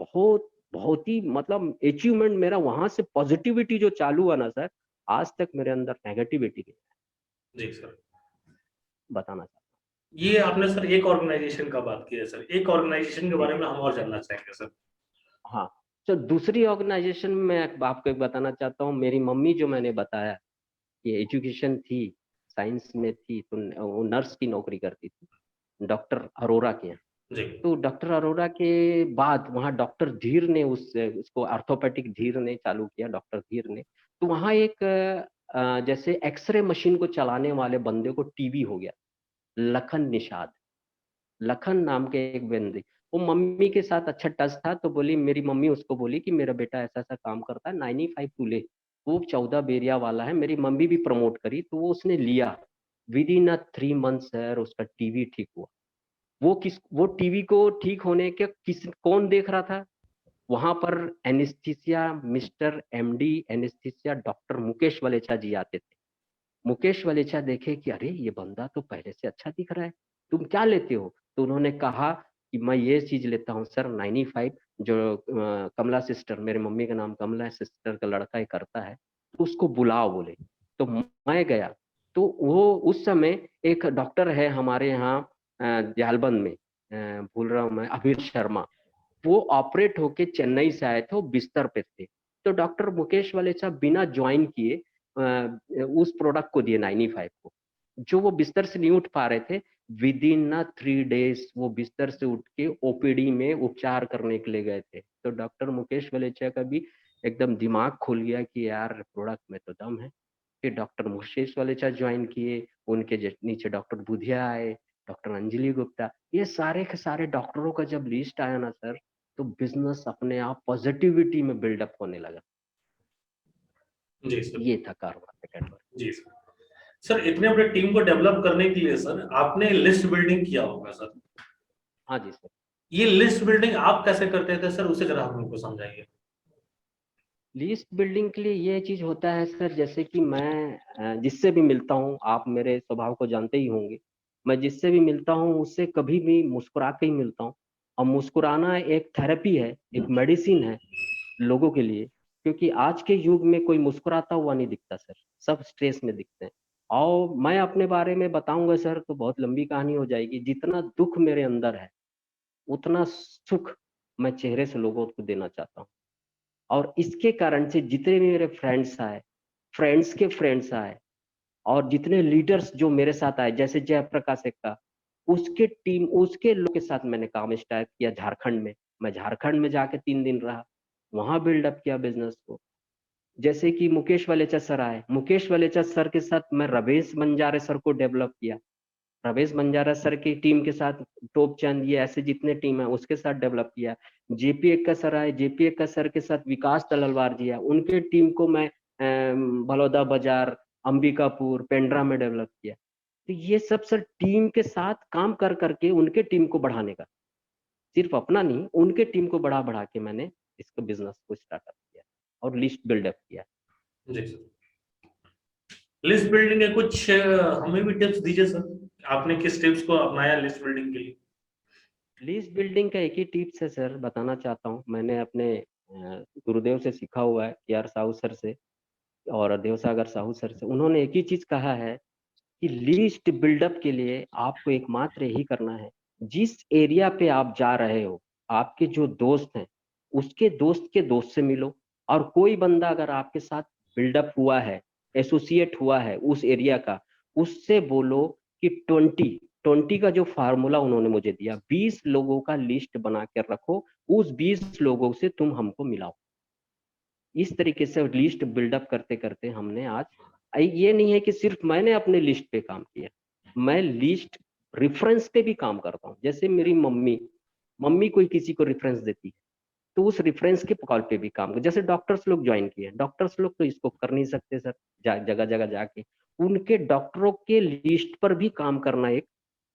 बहुत बहुत ही मतलब अचीवमेंट मेरा वहां से, पॉजिटिविटी जो चालू हुआ ना सर, आज तक मेरे अंदर नेगेटिविटी नहीं है, जी सर। बताना चाहता ये आपने सर एक ऑर्गेनाइजेशन का बात की है सर, एक ऑर्गेनाइजेशन के हूँ। जी बारे में हम और जानना चाहेंगे सर। हाँ। तो दूसरी ऑर्गेनाइजेशन में मैं आपको एक बताना चाहता हूँ, मेरी मम्मी जो मैंने बताया कि एजुकेशन थी, साइंस में थी, तो वो नर्स की नौकरी करती थी डॉक्टर अरोरा के यहाँ। जी। तो डॉक्टर अरोरा के बाद वहाँ डॉक्टर धीर ने उसको ऑर्थोपेडिक धीर ने चालू किया, डॉक्टर धीर ने। तो वहाँ एक जैसे एक्सरे मशीन को चलाने वाले बंदे को टीबी हो गया, लखन निषाद, लखन नाम के एक बंदे, वो मम्मी के साथ अच्छा टच था, तो बोली मेरी मम्मी उसको बोली कि मेरा बेटा ऐसा ऐसा काम करता है, 95 टू ले, वो 14 बेरिया वाला है। मेरी मम्मी भी प्रमोट करी तो वो उसने लिया। विद इन 3 मंथ सर उसका टीवी ठीक हुआ। वो टीवी को ठीक होने के किस कौन देख रहा था वहां पर? Anaesthesia mister MD anaesthesia doctor Mukesh Valecha ji आते थे। मुकेश वलेचा देखे कि अरे ये बंदा तो पहले से अच्छा दिख रहा है, तुम क्या लेते हो? तो उन्होंने कहा कि मैं ये चीज लेता हूँ सर 95, जो कमला सिस्टर, मेरे मम्मी का नाम कमला सिस्टर का लड़का ही करता है, तो उसको बुलाओ बोले। तो मैं गया। तो वो उस समय एक डॉक्टर है हमारे यहाँ दयालबंद में, भूल रहा हूँ मैं, अभीर शर्मा, वो ऑपरेट होके चेन्नई से आए थे, वो बिस्तर पे थे। तो डॉक्टर मुकेश वाले साहब बिना ज्वाइन किए उस प्रोडक्ट को दिए 95 को, जो वो बिस्तर से नहीं उठ पा रहे थे। विद इन ना 3 डेज वो बिस्तर से उठ के ओपीडी में उपचार करने के लिए गए थे। तो डॉक्टर मुकेश वलेचा का भी एकदम दिमाग खुल गया कि यार प्रोडक्ट में तो दम है। फिर डॉक्टर मुकेश वलेचा ज्वाइन किए, उनके नीचे डॉक्टर बुधिया आए, डॉक्टर अंजलि गुप्ता, ये सारे के सारे डॉक्टरों का जब लिस्ट आया ना सर, तो बिजनेस अपने आप पॉजिटिविटी में बिल्डअप होने लगा। जी सर। ये था कारोबार सेकंड वर्ग। जी सर। सर इतने बड़े टीम को डेवलप करने के लिए सर आपने लिस्ट बिल्डिंग किया होगा सर। हाँ जी सर। ये लिस्ट बिल्डिंग आप कैसे करते थे सर, उसे जरा हमको समझाइए। लिस्ट बिल्डिंग के लिए ये चीज होता है सर, जैसे कि मैं जिससे भी मिलता हूँ, आप मेरे स्वभाव को जानते ही होंगे, मैं जिससे भी मिलता हूँ उससे कभी भी मुस्कुरा के ही मिलता हूँ। और मुस्कुराना एक थेरेपी है, एक मेडिसिन है। लोगों के लिए, क्योंकि आज के युग में कोई मुस्कुराता हुआ नहीं दिखता सर, सब स्ट्रेस में दिखते हैं। और मैं अपने बारे में बताऊंगा सर तो बहुत लंबी कहानी हो जाएगी। जितना दुख मेरे अंदर है उतना सुख मैं चेहरे से लोगों को देना चाहता हूँ। और इसके कारण से जितने भी मेरे फ्रेंड्स आए, फ्रेंड्स के फ्रेंड्स आए, और जितने लीडर्स जो मेरे साथ आए, जैसे जयप्रकाश एक्का, उसके टीम, उसके लोग के साथ मैंने काम स्टार्ट किया झारखंड में। मैं झारखंड में जाके 3 दिन रहा, वहां बिल्डअप किया बिजनेस को। जैसे कि मुकेश वलेचा सर आए, मुकेश वलेचा सर के साथ मैं रवेश बंजारे सर को डेवलप किया। रवेश बंजारा सर की टीम के साथ टॉप चंद, ये ऐसे जितने टीम है उसके साथ डेवलप किया। जेपी एक्का सर आए, जेपी एक्का सर के साथ विकास तलवार जी है, उनके टीम को मैं बलौदा बाजार, अंबिकापुर, पेंड्रा में डेवलप किया। तो ये सब सर टीम के साथ काम कर करके उनके टीम को बढ़ाने का, सिर्फ अपना नहीं, उनके टीम को बढ़ा बढ़ा के मैंने इसको बिजनेस को स्टार्टअप किया और लिस्ट बिल्डअप किया। जी सर, लिस्ट बिल्डिंग के कुछ हमें भी टिप्स दीजिए सर, आपने किस टिप्स को अपनाया लिस्ट बिल्डिंग के लिए? लिस्ट बिल्डिंग का एक ही टिप्स है सर, बताना चाहता हूँ। मैंने अपने गुरुदेव से सीखा हुआ है, के आर साहू सर से और देवसागर साहू सर से। उन्होंने एक ही चीज कहा है कि लिस्ट बिल्डअप के लिए आपको एकमात्र यही करना है, जिस एरिया पे आप जा रहे हो, आपके जो दोस्त हैं उसके दोस्त के दोस्त से मिलो। और कोई बंदा अगर आपके साथ बिल्डअप हुआ है, एसोसिएट हुआ है उस एरिया का, उससे बोलो कि 20 का जो फार्मूला उन्होंने मुझे दिया, 20 लोगों का लिस्ट बना कर रखो, उस 20 लोगों से तुम हमको मिलाओ। इस तरीके से लिस्ट बिल्डअप करते करते हमने आज, ये नहीं है कि सिर्फ मैंने अपने लिस्ट पे काम किया, मैं लिस्ट रेफरेंस पे भी काम करता हूँ। जैसे मेरी मम्मी, मम्मी कोई किसी को रेफरेंस देती है तो उस रेफरेंस के कॉल पे भी काम कर। जैसे डॉक्टर्स लोग ज्वाइन किए, डॉक्टर्स लोग तो इसको कर नहीं सकते सर, जगह जगह जाके उनके डॉक्टरों के लिस्ट पर भी काम करना एक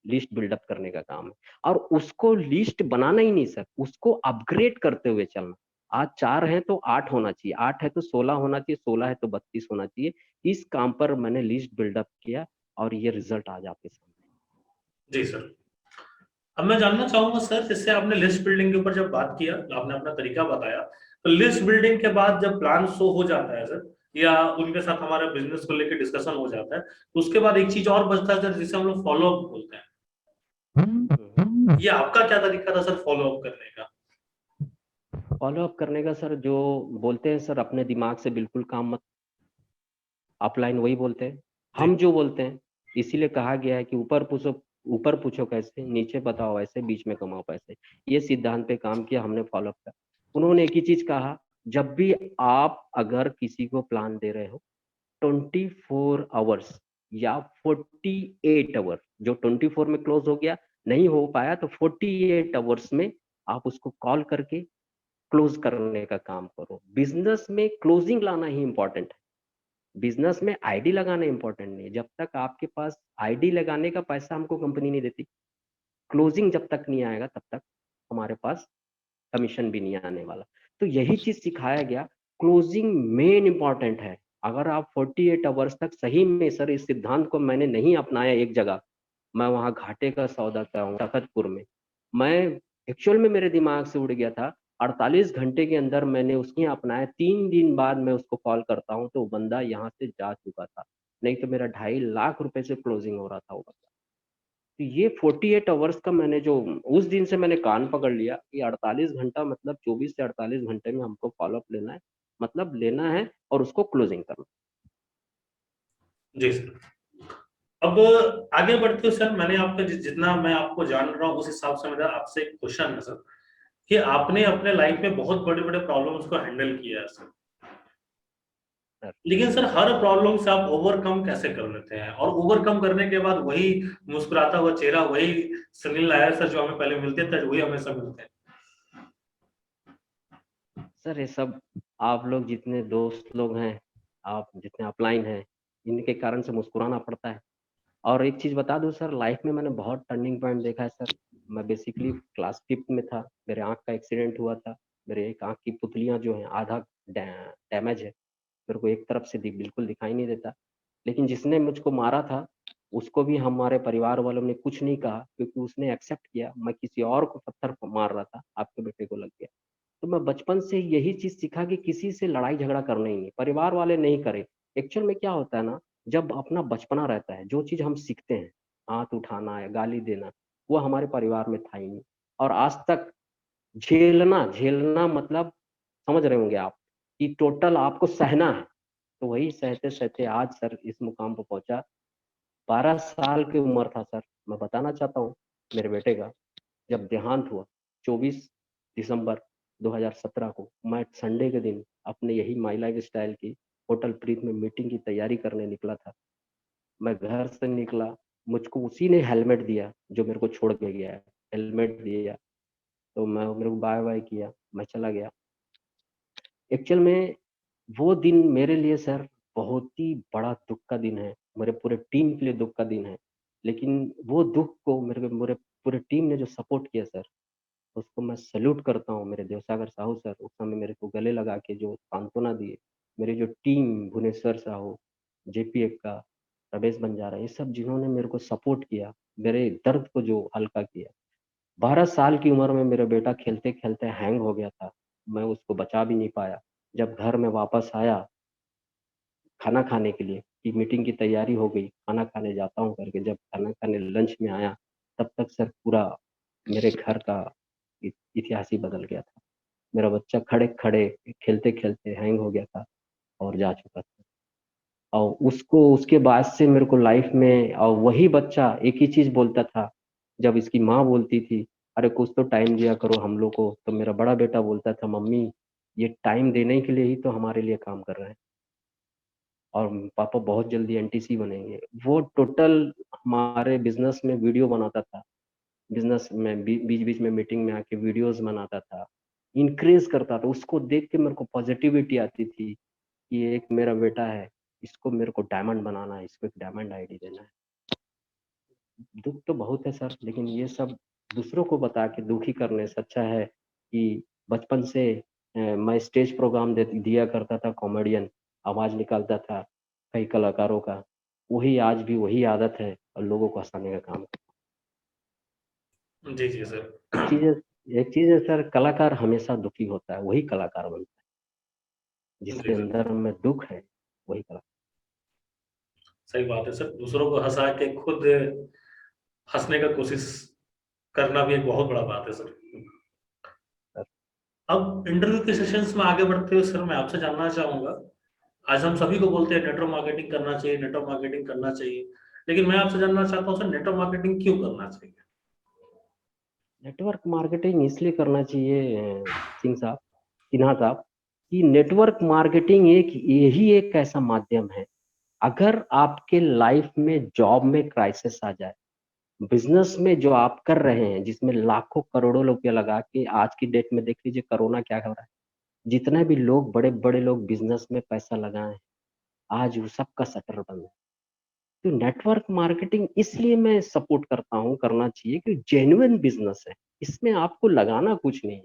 लिस्ट बिल्डअप करने का काम है। और उसको लिस्ट बनाना ही नहीं सर, उसको अपग्रेड करते हुए चलना। आज 4 है तो 8 होना चाहिए, 8 है तो 16 होना चाहिए, 16 है तो 32 होना चाहिए। इस काम पर मैंने लिस्ट बिल्डअप किया और ये रिजल्ट आज आपके सामने। जी सर, अब मैं जानना चाहूंगा सर, जैसे आपने लिस्ट बिल्डिंग के ऊपर जब बात किया, आपने अपना तरीका बताया, तो लिस्ट बिल्डिंग के बाद जब प्लान शो हो जाता है सर, या उनके साथ हमारे बिजनेस को लेकर डिस्कशन हो जाता है, तो उसके बाद एक चीज और बचता है सर, जिसे हम लोग फॉलो अप बोलते हैं। ये आपका क्या तरीका था सर फॉलो अप करने का? फॉलो अप करने का सर, जो बोलते हैं सर, अपने दिमाग से बिल्कुल काम मत, अपलाइन वही बोलते हैं, जी हम जो बोलते हैं। इसीलिए कहा गया है कि ऊपर पूछो कैसे, नीचे बताओ ऐसे, बीच में कमाओ पैसे। ये सिद्धांत पे काम किया हमने, फॉलो अप किया। उन्होंने एक ही चीज कहा, जब भी आप अगर किसी को प्लान दे रहे हो, 24 आवर्स या 48 आवर, जो 24 में क्लोज हो गया, नहीं हो पाया तो 48 आवर्स में आप उसको कॉल करके क्लोज करने का काम करो। बिजनेस में क्लोजिंग लाना ही इंपॉर्टेंट है, बिजनेस में आईडी लगाना इंपॉर्टेंट नहीं है। जब तक आपके पास आईडी लगाने का पैसा हमको कंपनी नहीं देती, क्लोजिंग जब तक नहीं आएगा तब तक हमारे पास कमीशन भी नहीं आने वाला। तो यही चीज सिखाया गया, क्लोजिंग मेन इंपॉर्टेंट है। अगर आप 48 आवर्स तक, सही में सर इस सिद्धांत को मैंने नहीं अपनाया एक जगह, मैं वहां घाटे का सौदा कर रहा हूँ तखतपुर में। मैं एक्चुअल में मेरे दिमाग से उड़ गया था, 48 घंटे के अंदर मैंने उसकी अपनाया। 3 दिन बाद मैं उसको कॉल करता हूँ तो वो बंदा यहाँ से जा चुका था, नहीं तो मेरा 2.5 लाख रुपए से क्लोजिंग हो रहा था वो बंदा। तो ये 48 आवर्स का मैंने जो, उस दिन से मैंने कान पकड़ लिया कि 48 घंटा मतलब 24 से 48 घंटे में हमको फॉलोअप लेना है, मतलब लेना है और उसको क्लोजिंग करना। जी सर, अब आगे बढ़ते हुए सर, मैंने आपका जितना मैं आपको जान रहा हूँ उस हिसाब से मेरा आपसे एक क्वेश्चन है सर, कि आपने अपने लाइफ में बहुत बड़े बड़े प्रॉब्लम्स को हैंडल किया है सर, सर, लेकिन सर हर प्रॉब्लम से आप ओवरकम कैसे कर लेते हैं, और ओवरकम करने के बाद वही मुस्कुराता हुआ चेहरा, वही सुनील नायर सर जो हमें पहले मिलते थे, वही हमेशा मिलते हैं? सर ये सब आप लोग जितने दोस्त लोग हैं, आप जितने अपलाइन हैं, इनके कारण से मुस्कुराना पड़ता है। और एक चीज बता दूं सर, लाइफ में मैंने बहुत टर्निंग पॉइंट देखा है सर। मैं बेसिकली क्लास 5th में था, मेरे आंख का एक्सीडेंट हुआ था। मेरे एक आंख की पुतलियां जो है आधा डैमेज है, मेरे को एक तरफ से बिल्कुल दिखाई नहीं देता। लेकिन जिसने मुझको मारा था उसको भी हमारे परिवार वालों ने कुछ नहीं कहा, क्योंकि उसने एक्सेप्ट किया मैं किसी और को पत्थर मार रहा था, आपके बेटे को लग गया। तो मैं बचपन से यही चीज सीखा कि किसी से लड़ाई झगड़ा करना ही नहीं, परिवार वाले नहीं करे। एक्चुअल में क्या होता है ना, जब अपना बचपना रहता है, जो चीज हम सीखते हैं, हाथ उठाना या गाली देना, वो हमारे परिवार में था ही नहीं। और आज तक झेलना झेलना मतलब, समझ रहे होंगे आप, कि टोटल आपको सहना है। तो वही सहते सहते आज सर इस मुकाम पर पहुंचा। 12 साल की उम्र था सर, मैं बताना चाहता हूँ मेरे बेटे का, जब देहांत हुआ 24 दिसंबर 2017 को, मैं संडे के दिन अपने यही माई लाइफ स्टाइल की होटल प्रीत में मीटिंग की तैयारी करने निकला था। मैं घर से निकला, मुझको उसी ने हेलमेट दिया जो मेरे को छोड़ के गया है, हेलमेट दिया। तो मैं, मेरे को बाय बाय किया, मैं चला गया। एक्चुअल में वो दिन मेरे लिए सर बहुत ही बड़ा दुख का दिन है, मेरे पूरे टीम के लिए दुख का दिन है। लेकिन वो दुख को मेरे मेरे पूरे टीम ने जो सपोर्ट किया सर, उसको मैं सैल्यूट करता हूँ। मेरे देवसागर साहू सर उस समय मेरे को गले लगा के जो सांत्वना दिए, मेरी जो टीम, भुवनेश्वर साहू, जेपी का, रमेश बंजारा, ये सब जिन्होंने मेरे को सपोर्ट किया, मेरे दर्द को जो हल्का किया। 12 साल की उम्र में मेरा बेटा खेलते खेलते हैंग हो गया था, मैं उसको बचा भी नहीं पाया। जब घर में वापस आया खाना खाने के लिए, कि मीटिंग की तैयारी हो गई, खाना खाने जाता हूँ करके, जब खाना खाने लंच में आया, तब तक सर पूरा मेरे घर का इतिहास ही बदल गया था। मेरा बच्चा खड़े खड़े खेलते खेलते हैंग हो गया था और जा चुका था। और उसको, उसके बाद से मेरे को लाइफ में, और वही बच्चा एक ही चीज बोलता था, जब इसकी माँ बोलती थी अरे कुछ तो टाइम दिया करो हम लोग को, तो मेरा बड़ा बेटा बोलता था मम्मी ये टाइम देने के लिए ही तो हमारे लिए काम कर रहे हैं, और पापा बहुत जल्दी एनटीसी बनेंगे। वो टोटल हमारे बिजनेस में वीडियो बनाता था, बिजनेस में बीच बीच में मीटिंग में आके वीडियोस बनाता था, इंक्रेज करता था। उसको देख के मेरे को पॉजिटिविटी आती थी कि ये एक मेरा बेटा है, इसको मेरे को डायमंड बनाना है, इसको एक डायमंड आईडी देना है। दुख तो बहुत है सर, लेकिन ये सब दूसरों को बता के दुखी करने से अच्छा है कि बचपन से मैं स्टेज प्रोग्राम दिया करता था, कॉमेडियन आवाज निकालता था कई कलाकारों का, वही आज भी वही आदत है और लोगों को हंसाने का काम। जी जी सर। एक चीज है, एक चीज है सर, कलाकार हमेशा दुखी होता है, वही कलाकार बनता है, जी जिसके जी, अंदर में दुख है वही कलाकार। सही बात है सर। दूसरों को हंसा के खुद हंसने का कोशिश करना भी एक बहुत बड़ा बात है सर। अब इंटरव्यू के सेशंस में आगे बढ़ते हुए सर मैं आपसे जानना चाहूंगा, आज हम सभी को बोलते हैं नेटवर्क मार्केटिंग करना चाहिए, नेटवर्क मार्केटिंग करना चाहिए, लेकिन मैं आपसे जानना चाहता हूँ सर नेटवर्क मार्केटिंग क्यों करना चाहिए? नेटवर्क मार्केटिंग इसलिए करना चाहिए सिंह साहब, सिन्हा साहब, कि नेटवर्क मार्केटिंग एक, यही एक ऐसा माध्यम है, अगर आपके लाइफ में जॉब में क्राइसिस आ जाए, बिजनेस में जो आप कर रहे हैं जिसमें लाखों करोड़ों रुपया लगा के, आज की डेट में देख लीजिए कोरोना क्या कर रहा है, जितने भी लोग बड़े बड़े लोग बिजनेस में पैसा लगाए हैं, आज वो सबका शटर बंद है। तो नेटवर्क मार्केटिंग इसलिए मैं सपोर्ट करता हूँ, करना चाहिए, कि जेन्युइन बिजनेस है, इसमें आपको लगाना कुछ नहीं,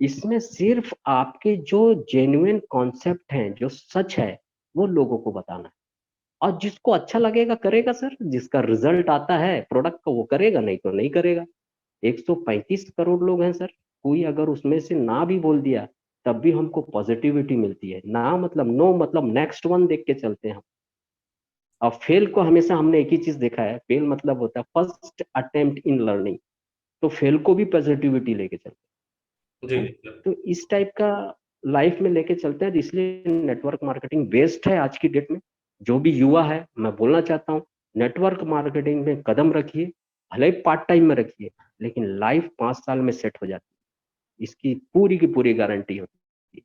इसमें सिर्फ आपके जो जेन्युइन कॉन्सेप्ट हैं, जो सच है, वो लोगों को बताना है। और जिसको अच्छा लगेगा करेगा सर, जिसका रिजल्ट आता है प्रोडक्ट का वो करेगा, नहीं तो नहीं करेगा। 135 करोड़ लोग हैं सर, कोई अगर उसमें से ना भी बोल दिया तब भी हमको पॉजिटिविटी मिलती है। ना मतलब नो मतलब नेक्स्ट वन देख के चलते हैं हम। और फेल को हमेशा हमने एक ही चीज देखा है, फेल मतलब होता है फर्स्ट अटेम्प्ट इन लर्निंग, तो फेल को भी पॉजिटिविटी लेके चलते जी हैं। जी सर। तो इस टाइप का लाइफ में लेके चलते हैं, तो इसलिए नेटवर्क मार्केटिंग बेस्ट है आज की डेट में। जो भी युवा है मैं बोलना चाहता हूँ, नेटवर्क मार्केटिंग में कदम रखिए, भले ही पार्ट टाइम में रखिए, लेकिन लाइफ 5 साल में सेट हो जाती है, इसकी पूरी की पूरी गारंटी होती है,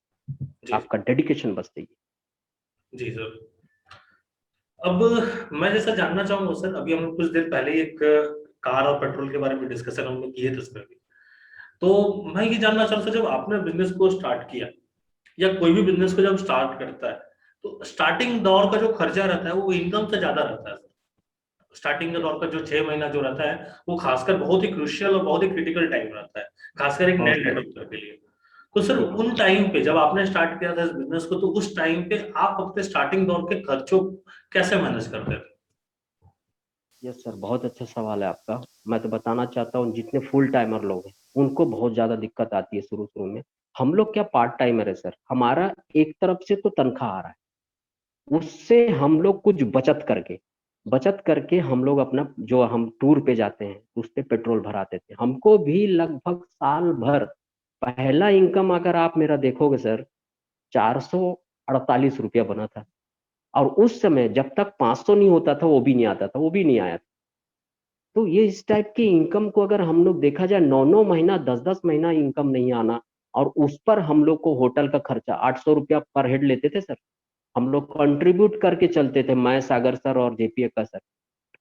जी आपका डेडिकेशन बस चाहिए। जी सर। अब मैं जैसा जानना चाहूंगा सर, अभी हम कुछ देर पहले ही एक कार और पेट्रोल के बारे में डिस्कशन हम लोग किए थे इसमें भी। तो मैं ये जानना चाहता हूँ, जब आपने बिजनेस को स्टार्ट किया या कोई भी बिजनेस को जब स्टार्ट करता है, तो स्टार्टिंग दौर का जो खर्चा रहता है वो इनकम से ज्यादा रहता है। स्टार्टिंग का यस, दौर का जो 6 महीना जो रहता है वो खासकर बहुत ही क्रुशियल और बहुत ही क्रिटिकल टाइम रहता है, खासकर एक नए बहुत सही। डेवलपर के लिए। तो सर जी हाँ। उन टाइम पे जब आपने स्टार्ट किया था इस बिजनेस को, तो उस टाइम पे आप अपने स्टार्टिंग दौर के खर्चों कैसे मैनेज करते थे? यस सर, बहुत अच्छा सवाल है आपका। मैं तो बताना चाहता हूँ, जितने फुल टाइमर लोग हैं उनको बहुत ज्यादा दिक्कत आती है शुरू शुरू में। हम लोग क्या पार्ट टाइमर है सर, हमारा एक तरफ से तो तनख्वाह आ रहा है, उससे हम लोग कुछ बचत करके हम लोग अपना जो हम टूर पे जाते हैं उस पे पेट्रोल भराते थे। हमको भी लगभग साल भर पहला इनकम अगर आप मेरा देखोगे सर 448 रुपया बना था। और उस समय जब तक 500 नहीं होता था वो भी नहीं आता था, वो भी नहीं आया था। तो ये इस टाइप की इनकम को अगर हम लोग देखा जाए, 9 9 महीना 10 10 महीना इनकम नहीं आना, और उस पर हम लोग को होटल का खर्चा 800 रुपया पर हेड लेते थे सर। हम लोग कंट्रीब्यूट करके चलते थे, मैं, सागर सर और जेपी का सर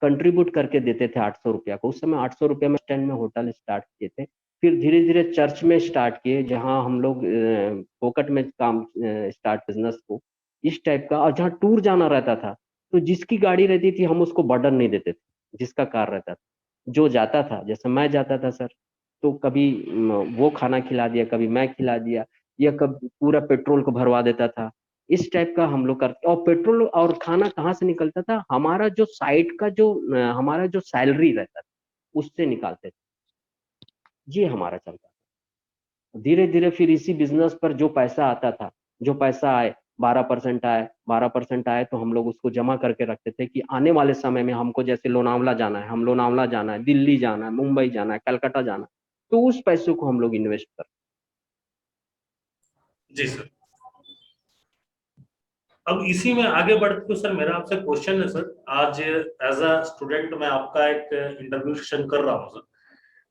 कंट्रीब्यूट करके देते थे 800 रुपया को। उस समय 800 रुपया में स्टैंड में होटल स्टार्ट किए थे। फिर धीरे धीरे चर्च में स्टार्ट किए, जहाँ हम लोग फोकट में काम स्टार्ट बिजनेस को इस टाइप का। और जहाँ टूर जाना रहता था तो जिसकी गाड़ी रहती थी हम उसको बर्डन नहीं देते थे, जिसका कार रहता था जो जाता था, जैसे मैं जाता था सर, तो कभी वो खाना खिला दिया, कभी मैं खिला दिया, या कभी पूरा पेट्रोल को भरवा देता था। इस टाइप का हम लोग करते। और पेट्रोल और खाना कहाँ से निकलता था, हमारा जो साइट का जो हमारा जो सैलरी रहता था उससे निकालते थे। ये हमारा चलता था। धीरे धीरे फिर इसी बिजनेस पर जो पैसा आता था, जो पैसा आए, 12% आए, 12% आए तो हम लोग उसको जमा करके रखते थे कि आने वाले समय में हमको जैसे लोनावला जाना है, हम लोनावला जाना है, दिल्ली जाना है, मुंबई जाना है, कलकत्ता जाना है, तो उस पैसों को हम लोग इन्वेस्ट करते। जी सर। अब इसी में आगे बढ़ते हुए सर मेरा आपसे क्वेश्चन है सर, आज एज अ स्टूडेंट मैं आपका एक इंटरव्यू सेशन कर रहा हूँ सर,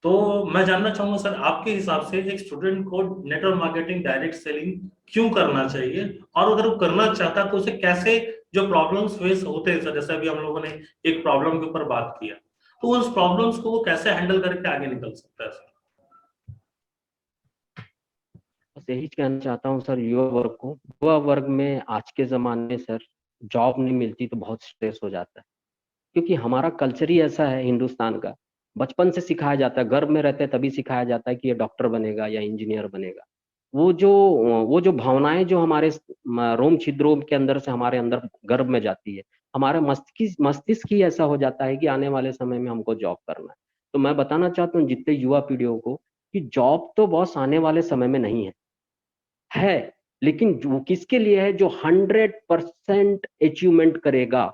तो मैं जानना चाहूंगा सर आपके हिसाब से एक स्टूडेंट को नेटवर्क मार्केटिंग डायरेक्ट सेलिंग क्यों करना चाहिए, और अगर वो करना चाहता है तो उसे कैसे जो प्रॉब्लम्स फेस होते हैं सर, जैसे अभी हम लोगों ने एक प्रॉब्लम के ऊपर बात किया, तो उस प्रॉब्लम्स को वो कैसे हैंडल करके आगे निकल सकता है सर? बस यही कहना चाहता हूँ सर युवा वर्ग को। युवा वर्ग में आज के जमाने में सर जॉब नहीं मिलती तो बहुत स्ट्रेस हो जाता है, क्योंकि हमारा कल्चर ही ऐसा है हिंदुस्तान का। बचपन से सिखाया जाता है, गर्भ में रहते हैं तभी सिखाया जाता है कि ये डॉक्टर बनेगा या इंजीनियर बनेगा। वो जो वो जो भावनाएं जो हमारे रोम छिद्रों के अंदर से हमारे अंदर गर्भ में जाती है, हमारा मस्तिष्क ही ऐसा हो जाता है कि आने वाले समय में हमको जॉब करना है। तो मैं बताना चाहता हूँ जितने युवा पीढ़ियों को कि जॉब तो बॉस आने वाले समय में नहीं है, लेकिन जो किसके लिए है, जो 100% अचीवमेंट करेगा,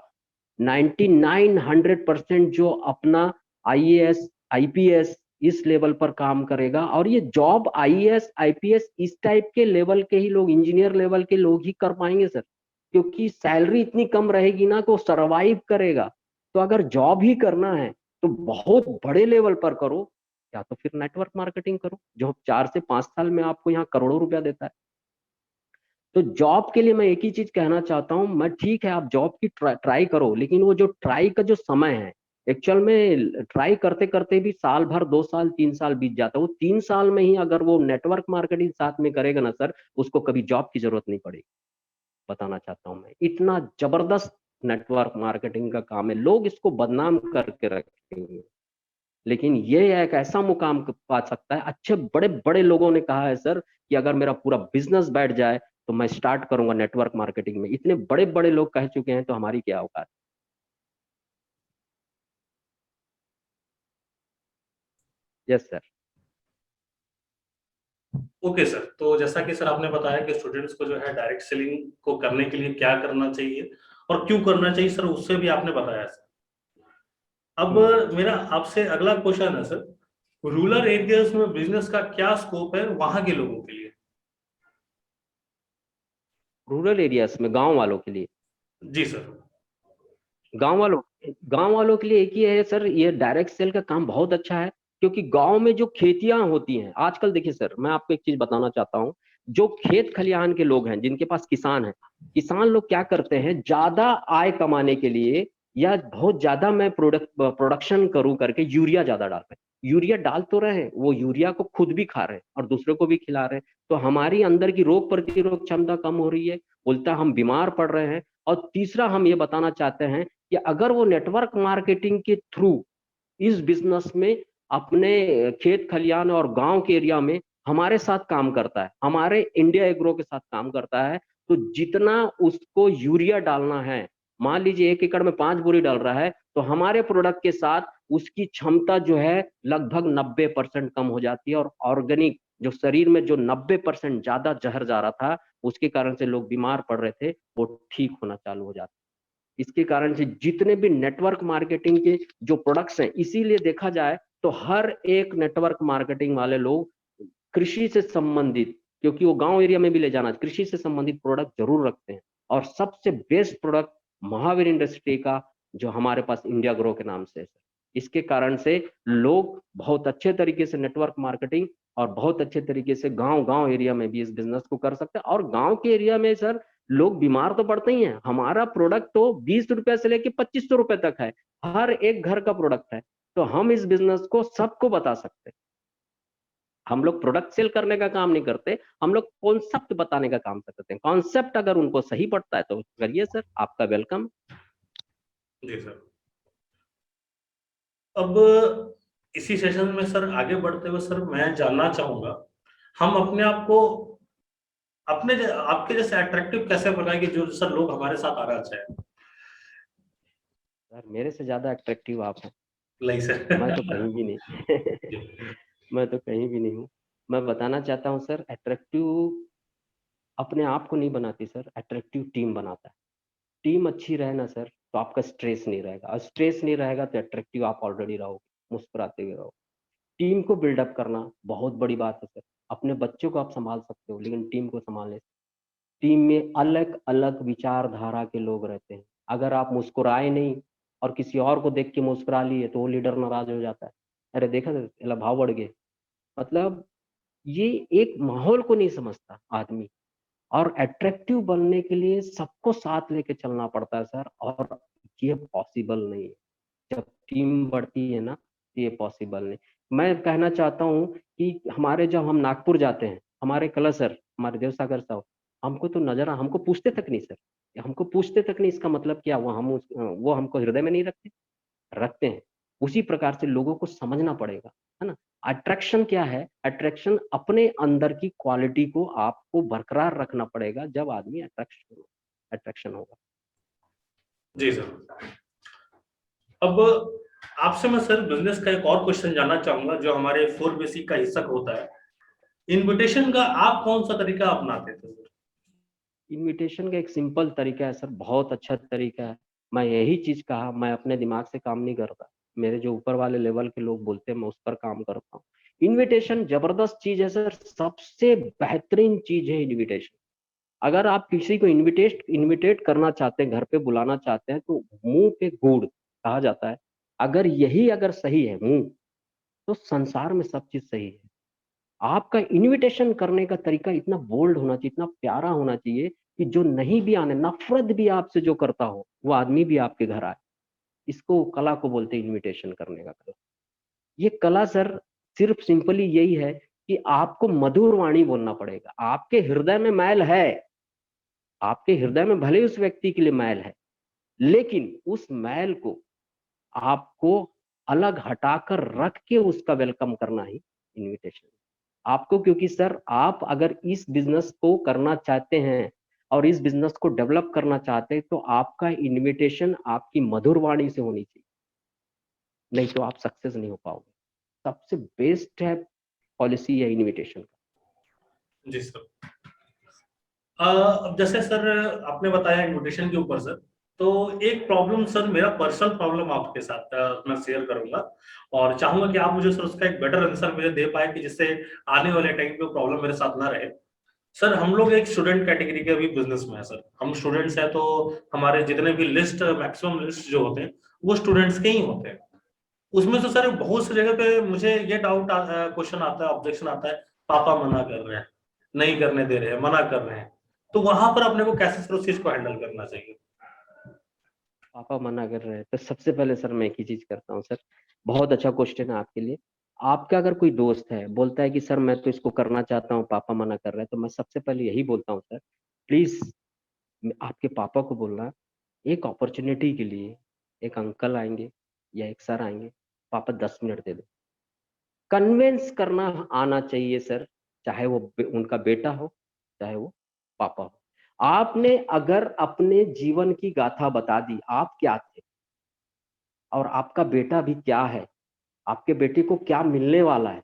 99 100% जो अपना आईएएस आईपीएस इस लेवल पर काम करेगा। और ये जॉब आईएएस आईपीएस इस टाइप के लेवल के ही लोग, इंजीनियर लेवल के लोग ही कर पाएंगे सर, क्योंकि सैलरी इतनी कम रहेगी ना तो सरवाइव करेगा। तो अगर जॉब ही करना है तो बहुत बड़े लेवल पर करो, या तो फिर नेटवर्क मार्केटिंग करो जो 4 से 5 साल में आपको यहाँ करोड़ों रुपया देता है। तो जॉब के लिए मैं एक ही चीज कहना चाहता हूँ, मैं ठीक है आप जॉब की ट्राई करो, लेकिन वो जो ट्राई का जो समय है, एक्चुअल में ट्राई करते करते भी साल भर 2 साल 3 साल बीत जाता है। वो 3 साल में ही अगर वो नेटवर्क मार्केटिंग साथ में करेगा ना सर, उसको कभी जॉब की जरूरत नहीं पड़ेगी। बताना चाहता हूँ मैं, इतना जबरदस्त नेटवर्क मार्केटिंग का काम है, लोग इसको बदनाम करके रखेंगे, लेकिन ये एक ऐसा मुकाम पा सकता है। अच्छे बड़े बड़े लोगों ने कहा है सर कि अगर मेरा पूरा बिजनेस बैठ जाए तो मैं स्टार्ट करूंगा नेटवर्क मार्केटिंग में। इतने बड़े बड़े लोग कह चुके हैं, तो हमारी क्या औकात। Yes sir. ओके सर, तो जैसा कि सर आपने बताया कि स्टूडेंट्स को जो है डायरेक्ट सेलिंग को करने के लिए क्या करना चाहिए और क्यों करना चाहिए सर, उससे भी आपने बताया सर। अब मेरा आपसे अगला क्वेश्चन है सर, रूरल एरियाज में बिजनेस का क्या स्कोप है वहां के लोगों के लिए? रूरल एरियाज में गांव वालों के लिए, जी सर। गांव वालों गांव वालों के लिए एक ही है सर, ये डायरेक्ट सेल का काम बहुत अच्छा है। क्योंकि गांव में जो खेतियां होती हैं आजकल, देखिए सर मैं आपको एक चीज बताना चाहता हूँ। जो खेत खलिहान के लोग हैं, जिनके पास किसान हैं, किसान लोग क्या करते हैं, ज्यादा आय कमाने के लिए या बहुत ज्यादा मैं प्रोडक्शन करूं करके यूरिया ज्यादा डालते हैं। यूरिया डाल तो रहे हैं, वो यूरिया को खुद भी खा रहे हैं और दूसरे को भी खिला रहे हैं। तो हमारी अंदर की रोग प्रतिरोधक क्षमता कम हो रही है, उल्टा हम बीमार पड़ रहे हैं। और तीसरा हम ये बताना चाहते हैं कि अगर वो नेटवर्क मार्केटिंग के थ्रू इस बिजनेस में अपने खेत खलियान और गांव के एरिया में हमारे साथ काम करता है, हमारे इंडिया एग्रो के साथ काम करता है, तो जितना उसको यूरिया डालना है, मान लीजिए 1 एकड़ में 5 बोरी डाल रहा है, तो हमारे प्रोडक्ट के साथ उसकी क्षमता जो है लगभग 90% कम हो जाती है। और ऑर्गेनिक जो शरीर में जो 90% ज्यादा जहर जा रहा था, उसके कारण से लोग बीमार पड़ रहे थे, वो ठीक होना चालू हो जाता। इसके कारण से जितने भी नेटवर्क मार्केटिंग के जो प्रोडक्ट्स हैं, इसीलिए देखा जाए तो हर एक नेटवर्क मार्केटिंग वाले लोग कृषि से संबंधित, क्योंकि वो गांव एरिया में भी ले जाना, कृषि से संबंधित प्रोडक्ट जरूर रखते हैं। और सबसे बेस्ट प्रोडक्ट महावीर इंडस्ट्री का जो हमारे पास इंडिया ग्रो के नाम से है। इसके कारण से लोग बहुत अच्छे तरीके से नेटवर्क मार्केटिंग और बहुत अच्छे तरीके से गांव गांव एरिया में भी इस बिजनेस को कर सकते हैं। और गांव के एरिया में सर लोग बीमार तो पड़ते ही हैं। हमारा प्रोडक्ट तो 20 रुपए से लेके 2500 रुपए तक है, हर एक घर का प्रोडक्ट है। तो हम इस बिजनेस को सबको बता सकते हैं। हम लोग प्रोडक्ट सेल करने का काम नहीं करते, हम लोग कॉन्सेप्ट बताने का काम करते हैं। कॉन्सेप्ट अगर उनको सही पड़ता है तो करिए सर, आपका वेलकम। जी सर। अब इसी सेशन में सर आगे बढ़ते हुए सर मैं जानना चाहूंगा, हम अपने आप को आपके जैसे अट्रैक्टिव कैसे बनाए कि जो सर लोग हमारे साथ आना चाहे। सर मेरे से ज्यादा अट्रैक्टिव आप हैं। नहीं सर। मैं तो कहीं भी नहीं मैं तो कहीं भी नहीं हूँ। मैं बताना चाहता हूँ सर, अट्रैक्टिव अपने आप को नहीं बनाती सर, अट्रैक्टिव टीम बनाता है। टीम अच्छी रहे ना सर, तो आपका स्ट्रेस नहीं रहेगा, और स्ट्रेस नहीं रहेगा तो अट्रैक्टिव आप ऑलरेडी रहोगे, मुस्कुराते हुए रहो। टीम को बिल्डअप करना बहुत बड़ी बात है सर। अपने बच्चों को आप संभाल सकते हो, लेकिन टीम को संभालने, टीम में अलग अलग विचारधारा के लोग रहते हैं। अगर आप मुस्कुराए नहीं और किसी और को देख के मुस्कुरा लिए तो वो लीडर नाराज हो जाता है, अरे देखा था भाव बढ़ गए। मतलब ये एक माहौल को नहीं समझता आदमी। और अट्रैक्टिव बनने के लिए सबको साथ लेके चलना पड़ता है सर, और ये पॉसिबल नहीं है। जब टीम बढ़ती है ना, तो ये पॉसिबल नहीं। मैं कहना चाहता हूँ कि हमारे जब हम नागपुर जाते हैं, हमारे कलर सर, हमारे देवसागर साहब, हमको तो नजर हमको पूछते तक नहीं सर, हमको पूछते तक नहीं, इसका मतलब क्या हुआ, वो हमको हृदय में नहीं रखते, रखते हैं। उसी प्रकार से लोगों को समझना पड़ेगा, है ना। अट्रैक्शन क्या है? अट्रैक्शन अपने अंदर की क्वालिटी को आपको बरकरार रखना पड़ेगा, जब आदमी अट्रैक्शन होगा। जी सर। अब आपसे मैं सर बिजनेस का एक और क्वेश्चन जानना चाहूंगा, जो हमारे 4 बेसिक का हिस्सा होता है। इनविटेशन का आप कौन सा तरीका अपनाते थे सर? इनविटेशन का एक सिंपल तरीका है सर, बहुत अच्छा तरीका है। मैं यही चीज कहा, मैं अपने दिमाग से काम नहीं करता, मेरे जो ऊपर वाले लेवल के लोग बोलते हैं मैं उस पर काम करता हूँ। इनविटेशन जबरदस्त चीज है सर, सबसे बेहतरीन चीज है इनविटेशन। अगर आप किसी को इनविटेट करना चाहते हैं, घर पे बुलाना चाहते हैं, तो मुंह पे गुड़ कहा जाता है। अगर सही है मुंह, तो संसार में सब चीज सही है। आपका इनविटेशन करने का तरीका इतना बोल्ड होना चाहिए, इतना प्यारा होना चाहिए कि जो नहीं भी आने, नफरत भी आपसे जो करता हो, वो आदमी भी आपके घर आए। इसको कला को बोलते हैं, इनविटेशन करने का कला। ये कला सर सिर्फ सिंपली यही है कि आपको मधुर वाणी बोलना पड़ेगा। आपके हृदय में मैल है, आपके हृदय में भले उस व्यक्ति के लिए मैल है, लेकिन उस मैल को आपको अलग हटाकर रख के उसका वेलकम करना ही इनविटेशन आपको। क्योंकि सर आप अगर इस बिजनेस को करना चाहते हैं और इस बिजनेस को डेवलप करना चाहते हैं, तो आपका इनविटेशन आपकी मधुर वाणी से होनी चाहिए, नहीं तो आप सक्सेस नहीं हो पाओगे। सबसे बेस्ट है पॉलिसी है इनविटेशन का। जी सर। अब जैसे सर आपने बताया इन्विटेशन के ऊपर सर, तो एक प्रॉब्लम सर, मेरा पर्सनल प्रॉब्लम आपके साथ मैं शेयर करूंगा, और चाहूंगा कि आप मुझे सर उसका एक बेटर आंसर मुझे दे पाए, कि जिससे आने वाले टाइम पे प्रॉब्लम मेरे साथ ना रहे। सर हम लोग एक स्टूडेंट कैटेगरी के भी बिजनेस में है सर, हम स्टूडेंट्स हैं, तो हमारे जितने भी लिस्ट, मैक्सिमम लिस्ट जो होते हैं वो स्टूडेंट्स के ही होते हैं। उसमें तो सर बहुत सी जगह पे मुझे ये डाउट क्वेश्चन आता है, ऑब्जेक्शन आता है, पापा मना कर रहे हैं, नहीं करने दे रहे हैं, मना कर रहे हैं, तो वहां पर अपने को कैसे सर उस चीज को हैंडल करना चाहिए? पापा मना कर रहे हैं तो सबसे पहले सर मैं एक ही चीज करता हूँ सर, बहुत अच्छा क्वेश्चन है आपके लिए। आपका अगर कोई दोस्त है, बोलता है कि सर मैं तो इसको करना चाहता हूँ, पापा मना कर रहे हैं, तो मैं सबसे पहले यही बोलता हूँ सर, प्लीज आपके पापा को बोलना, एक अपॉर्चुनिटी के लिए एक अंकल आएंगे या एक सर आएंगे, पापा 10 मिनट दे दो। कन्विंस करना आना चाहिए सर, चाहे वो उनका बेटा हो, चाहे वो पापा हो। आपने अगर अपने जीवन की गाथा बता दी, आप क्या थे और आपका बेटा भी क्या है, आपके बेटे को क्या मिलने वाला है,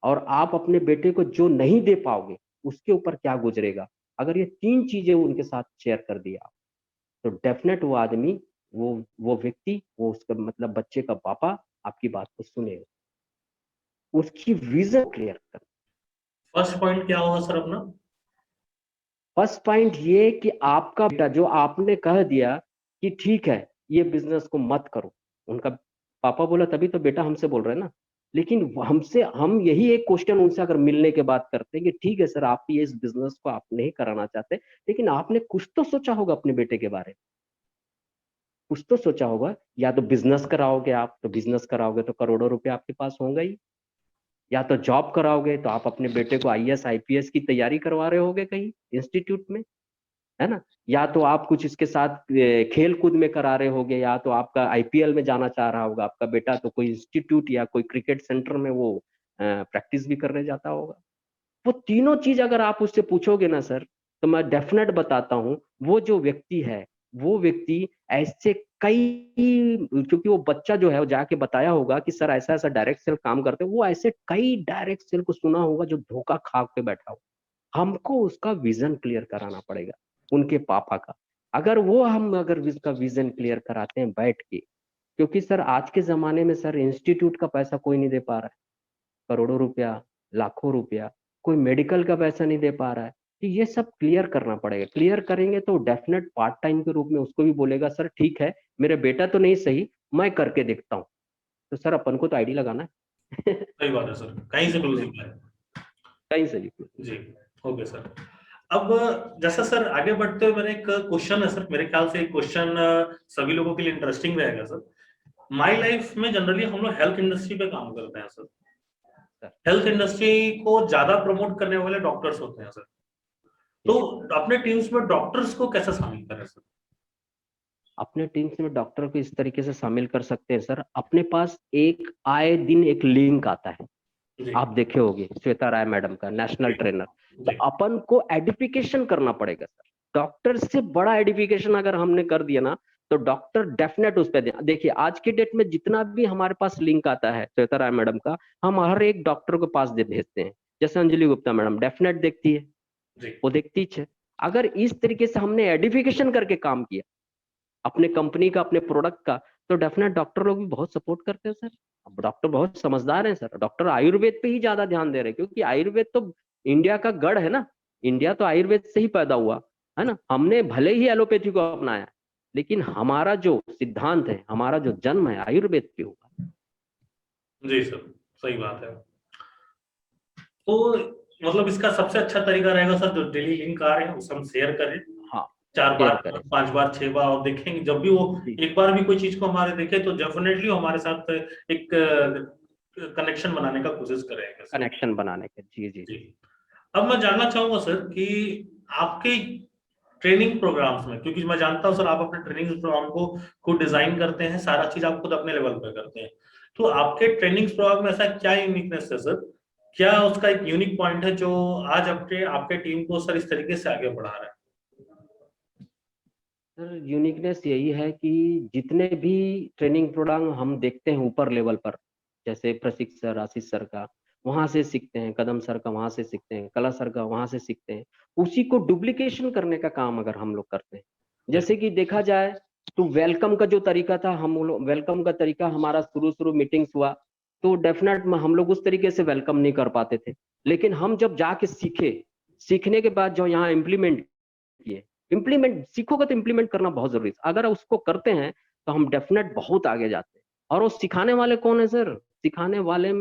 और आप अपने बेटे को जो नहीं दे पाओगे उसके ऊपर क्या गुजरेगा। अगर ये 3 चीजें उनके साथ शेयर कर दिया तो डेफिनेट वो आदमी, वो व्यक्ति, वो उसका मतलब बच्चे का पापा आपकी बात को सुनेगा। उसकी विजन क्लियर कर। फर्स्ट पॉइंट क्या होगा सर अपना? फर्स्ट पॉइंट ये कि आपका बेटा, जो आपने कह दिया कि ठीक है ये बिजनेस को मत करो, उनका पापा बोला तभी तो बेटा हमसे बोल रहे हैं ना। लेकिन हमसे हम यही एक क्वेश्चन उनसे अगर मिलने के बाद करते हैं कि ठीक है सर, आप ये इस बिजनेस को आप नहीं कराना चाहते, लेकिन आपने कुछ तो सोचा होगा अपने बेटे के बारे में, कुछ तो सोचा होगा। या तो बिजनेस कराओगे, आप तो बिजनेस कराओगे तो करोड़ों रुपए आपके पास होंगे ही, या तो जॉब कराओगे तो आप अपने बेटे को आईएएस आईपीएस की तैयारी करवा रहे होगे कहीं इंस्टीट्यूट में, है ना। या तो आप कुछ इसके साथ खेल कूद में करा रहे होगे, या तो आपका आईपीएल में जाना चाह रहा होगा आपका बेटा, तो कोई इंस्टीट्यूट या कोई क्रिकेट सेंटर में वो प्रैक्टिस भी करने जाता होगा। वो तीनों चीज अगर आप उससे पूछोगे ना सर, तो मैं डेफिनेट बताता हूँ वो जो व्यक्ति है, वो व्यक्ति ऐसे कई, क्योंकि वो बच्चा जो है वो जाके बताया होगा कि सर ऐसा ऐसा डायरेक्ट सेल काम करते हैं, वो ऐसे कई डायरेक्ट सेल को सुना होगा जो धोखा खा के बैठा हो। हमको उसका विजन क्लियर कराना पड़ेगा उनके पापा का। अगर उसका विजन क्लियर कराते हैं बैठ के, क्योंकि सर आज के जमाने में सर इंस्टीट्यूट का पैसा कोई नहीं दे पा रहा है, करोड़ों रुपया, लाखों रुपया, कोई मेडिकल का पैसा नहीं दे पा रहा है। तो ये सब क्लियर करना पड़ेगा। क्लियर करेंगे तो डेफिनेट पार्ट टाइम के रूप में उसको भी बोलेगा सर ठीक है, मेरे बेटा तो नहीं सही, मैं करके देखता हूँ। तो सर अपन को तो आईडी लगाना है। सही बात है सर, कहीं से क्लोजिंग है। कहीं से भी। जी, ओके सर। अब जैसा सर आगे बढ़ते हुए मेरा एक क्वेश्चन है सर, मेरे ख्याल से एक क्वेश्चन सभी लोगों के लिए इंटरेस्टिंग रहेगा सर। माई लाइफ में जनरली हम लोग हेल्थ इंडस्ट्री पे काम करते हैं सर। हेल्थ इंडस्ट्री को ज्यादा प्रमोट करने वाले डॉक्टर्स होते हैं सर। तो अपने टीम्स में डॉक्टर्स को कैसे शामिल करें सर? अपने टीम्स में डॉक्टर को इस तरीके से शामिल कर सकते हैं सर, अपने पास एक आए दिन एक लिंक आता है, आप देखे होंगे श्वेता राय मैडम का, नेशनल ट्रेनर। तो अपन को एडिफिकेशन करना पड़ेगा सर। डॉक्टर से बड़ा एडिफिकेशन अगर हमने कर दिया ना, तो डॉक्टर डेफिनेट उस पर। देखिए आज के डेट में जितना भी हमारे पास लिंक आता है श्वेता राय मैडम का, हम हर एक डॉक्टर को पास भेजते हैं। जैसे अंजलि गुप्ता मैडम डेफिनेट देखती है, वो देखती है। अगर इस तरीके से हमने एडिफिकेशन करके काम किया अपने कंपनी का, अपने प्रोडक्ट का, तो डेफिनेट डॉक्टर लोग भी बहुत सपोर्ट करते हैं सर। अब डॉक्टर बहुत समझदार हैं सर, डॉक्टर आयुर्वेद पे ही ज्यादा ध्यान दे रहे हैं, क्योंकि आयुर्वेद तो इंडिया का गढ़ है ना। इंडिया तो आयुर्वेद से ही पैदा हुआ है ना। हमने भले ही एलोपैथी को अपनाया, लेकिन हमारा जो सिद्धांत है, हमारा जो जन्म है आयुर्वेद पे हुआ। जी सर, सही बात है। तो मतलब इसका सबसे अच्छा तरीका रहेगा सर, जो डेली लिंक आ रहे हैं उसे हम शेयर करें। हाँ, 4 बार 5 बार 6 बार, और देखेंगे जब भी वो एक बार भी कोई चीज को हमारे देखे तो डेफिनेटली हमारे साथ एक कनेक्शन बनाने का कोशिश करेंगे, कनेक्शन बनाने के। जी जी जी। अब मैं जानना चाहूंगा सर कि आपके ट्रेनिंग प्रोग्राम्स में, क्योंकि मैं जानता हूं सर आप अपने ट्रेनिंग प्रोग्राम को खुद डिजाइन करते हैं, सारा चीज आप खुद अपने लेवल पे करते हैं, तो आपके ट्रेनिंग प्रोग्राम में ऐसा क्या यूनिकनेस है सर? क्या उसका एक यूनिक पॉइंट है जो आज आपके आपके टीम को सर इस तरीके से आगे बढ़ा रहा है? सर यूनिकनेस यही है कि जितने भी ट्रेनिंग प्रोग्राम हम देखते हैं ऊपर लेवल पर, जैसे प्रशिक्षक सर, आशीष सर का, वहां से सीखते हैं, कदम सर का वहां से सीखते हैं, कला सर का वहां से सीखते हैं, उसी को डुप्लीकेशन करने का काम अगर हम लोग करते हैं। जैसे कि देखा जाए तो वेलकम का जो तरीका था, हम लोग वेलकम का तरीका हमारा शुरू शुरू मीटिंग्स हुआ तो डेफिनेट हम लोग उस तरीके से वेलकम नहीं कर पाते थे। लेकिन हम जब जाके सीखे, सीखने के बाद जो यहाँ इम्प्लीमेंट किए, इम्प्लीमेंट सीखोगे तो इम्प्लीमेंट करना बहुत जरूरी है। अगर उसको करते हैं तो हम डेफिनेट बहुत आगे जाते हैं। और वो सिखाने वाले कौन है सर? सिखाने वाले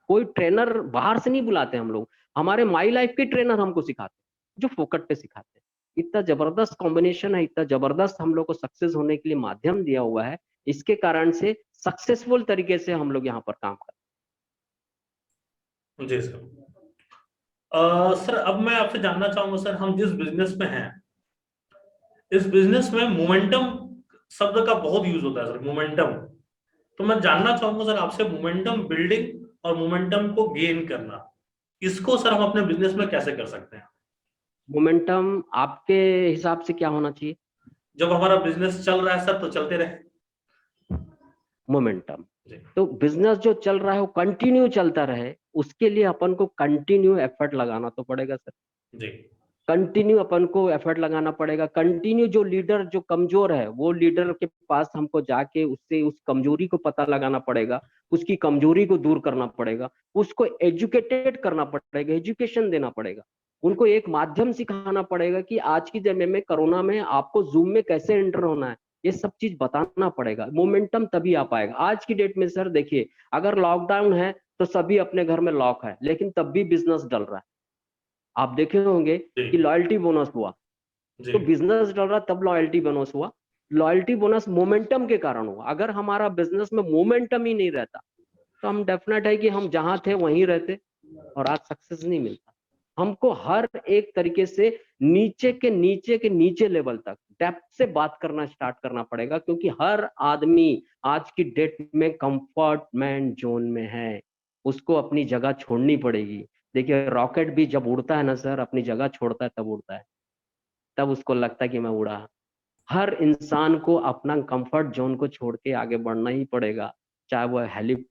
कोई ट्रेनर बाहर से नहीं बुलाते हम लोग, हमारे माई लाइफ के ट्रेनर हमको सिखाते हैं, जो फोकट पे सिखाते हैं। इतना जबरदस्त कॉम्बिनेशन है, इतना जबरदस्त हम लोग को सक्सेस होने के लिए माध्यम दिया हुआ है। इसके कारण से सक्सेसफुल तरीके से हम लोग यहाँ पर काम करते हैं। जी सर। सर अब मैं आपसे जानना चाहूंगा सर, हम जिस बिजनेस में हैं, इस बिजनेस में मोमेंटम शब्द का बहुत यूज होता है सर, मोमेंटम। तो मैं जानना चाहूंगा सर आपसे, मोमेंटम बिल्डिंग और मोमेंटम को गेन करना, इसको सर हम अपने बिजनेस में कैसे कर सकते हैं? मोमेंटम आपके हिसाब से क्या होना चाहिए? जब हमारा बिजनेस चल रहा है सर तो चलते रहे मोमेंटम। तो बिजनेस जो चल रहा है वो कंटिन्यू चलता रहे, उसके लिए अपन को कंटिन्यू एफर्ट लगाना तो पड़ेगा सर। जी कंटिन्यू अपन को एफर्ट लगाना पड़ेगा। कंटिन्यू जो लीडर जो कमजोर है वो लीडर के पास हमको जाके उससे उस कमजोरी को पता लगाना पड़ेगा, उसकी कमजोरी को दूर करना पड़ेगा, उसको एजुकेटेड करना पड़ेगा, एजुकेशन देना पड़ेगा, उनको एक माध्यम सिखाना पड़ेगा कि आज की समय में कोरोना में आपको जूम में कैसे एंटर होना है, ये सब चीज बताना पड़ेगा। मोमेंटम तभी आ पाएगा। आज की डेट में सर देखिए, अगर लॉकडाउन है तो सभी अपने घर में लॉक है, लेकिन तब भी बिजनेस डल रहा है। आप देखे होंगे जी कि लॉयल्टी बोनस हुआ, जी तो बिजनेस डल रहा तब लॉयल्टी बोनस हुआ। लॉयल्टी बोनस मोमेंटम के कारण हुआ। अगर हमारा बिजनेस में मोमेंटम ही नहीं रहता तो हम डेफिनेट है कि हम जहां थे वहीं रहते और आज सक्सेस नहीं मिलता। हमको हर एक तरीके से नीचे के नीचे के नीचे लेवल तक डेप्थ से बात करना स्टार्ट करना पड़ेगा, क्योंकि हर आदमी आज की डेट में कंफर्टमेंट जोन में है, उसको अपनी जगह छोड़नी पड़ेगी। देखिए रॉकेट भी जब उड़ता है ना सर, अपनी जगह छोड़ता है तब उड़ता है, तब उसको लगता है कि मैं उड़ा। हर इंसान को अपना कंफर्ट जोन को छोड़ के आगे बढ़ना ही पड़ेगा, चाहे वो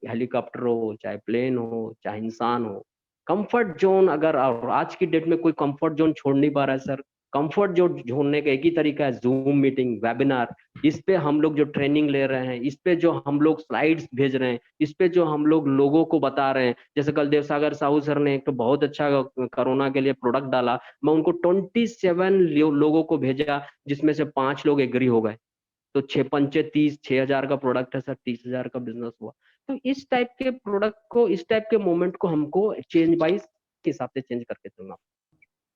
हेलीकॉप्टर हो, चाहे प्लेन हो, चाहे इंसान हो। कंफर्ट जोन अगर, और आज की डेट में कोई कंफर्ट जोन छोड़ नहीं पा रहा है सर। कंफर्ट जोन छोड़ने का एक ही तरीका है, जूम मीटिंग, वेबिनार। इस पे हम लोग जो ट्रेनिंग ले रहे हैं, इस पे जो हम लोग स्लाइड्स भेज रहे हैं, इस पे जो हम लोग लोगों को बता रहे हैं, जैसे कल देवसागर साहू सर ने एक तो बहुत अच्छा कोरोना के लिए प्रोडक्ट डाला, मैं उनको 27 लोगों को भेजा, जिसमें से 5 लोग एग्री हो गए। तो 6 पंचे 30, 6,000 का प्रोडक्ट है सर, 30,000 का बिजनेस हुआ। तो इस टाइप के प्रोडक्ट को, इस टाइप के मोमेंट को हमको चेंज वाइज के हिसाब से चेंज करके चलना।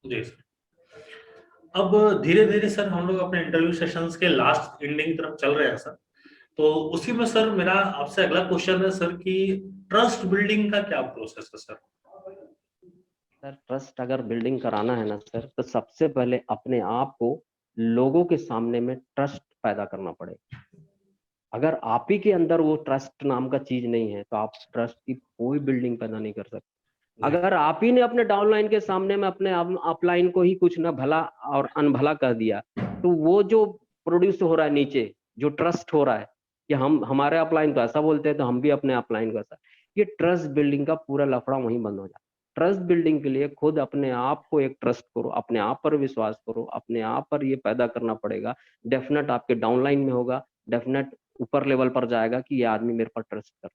जी सर। अब धीरे धीरे सर हम लोग अपने इंटरव्यू सेशंस के लास्ट एंडिंग तरफ चल रहे हैं सर। तो उसी में सर मेरा आपसे अगला क्वेश्चन है सर कि ट्रस्ट बिल्डिंग का क्या प्रोसेस है सर? सर ट्रस्ट अगर बिल्डिंग कराना है ना सर, तो सबसे पहले अपने आप को लोगों के सामने में ट्रस्ट पैदा करना पड़ेगा। अगर आप ही के अंदर वो ट्रस्ट नाम का चीज नहीं है तो आप ट्रस्ट की कोई बिल्डिंग पैदा नहीं कर सकते। जी अगर आप ही ने अपने डाउनलाइन के सामने में अपने अपलाइन को ही कुछ ना भला और अनभला कर दिया, तो वो जो प्रोड्यूस हो रहा है नीचे, जो ट्रस्ट हो रहा है कि हम हमारे अपलाइन को ऐसा बोलते हैं तो हम भी अपने अपलाइन को ऐसा, ये ट्रस्ट बिल्डिंग का पूरा लफड़ा वहीं बंद हो जाता है। ट्रस्ट बिल्डिंग के लिए खुद अपने आप को एक ट्रस्ट करो, अपने आप पर विश्वास करो, अपने आप पर ये पैदा करना पड़ेगा। डेफिनेट आपके डाउनलाइन में होगा, डेफिनेट ऊपर लेवल पर जाएगा कि ये आदमी मेरे पर ट्रस्ट कर।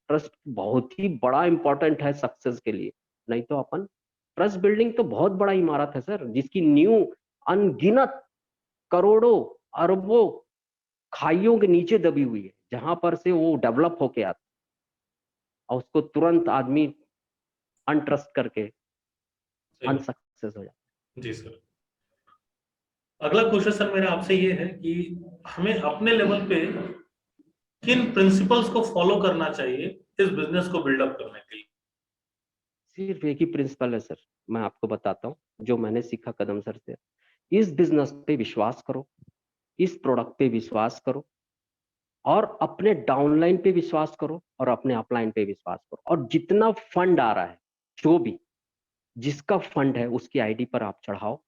ट्रस्ट बहुत ही बड़ा इंपॉर्टेंट है सक्सेस के लिए। नहीं तो अपन, ट्रस्ट बिल्डिंग तो बहुत बड़ा इमारत है सर, जिसकी नींव अनगिनत करोड़ों अरबों खाइयों के नीचे दबी हुई है, जहां पर से वो डेवलप होके आता है और उसको तुरंत आदमी अनट्रस्ट करके सही अनसक्सेस हो जाता जी सर। अगला क्वेश्चन सर मेरा आपसे ये है कि हमें अपने लेवल पे किन प्रिंसिपल्स को फॉलो करना चाहिए इस बिजनेस को बिल्डअप करने के लिए? है। सिर्फ एक ही प्रिंसिपल है सर, मैं आपको बताता हूँ जो मैंने सीखा कदम सर से। इस बिजनेस पे विश्वास करो, इस प्रोडक्ट पे विश्वास करो, और अपने डाउनलाइन पे विश्वास करो, और अपने अपलाइन पे विश्वास करो। और जितना फंड आ रहा है, जो भी जिसका फंड है उसकी आईडी पर आप चढ़ाओ,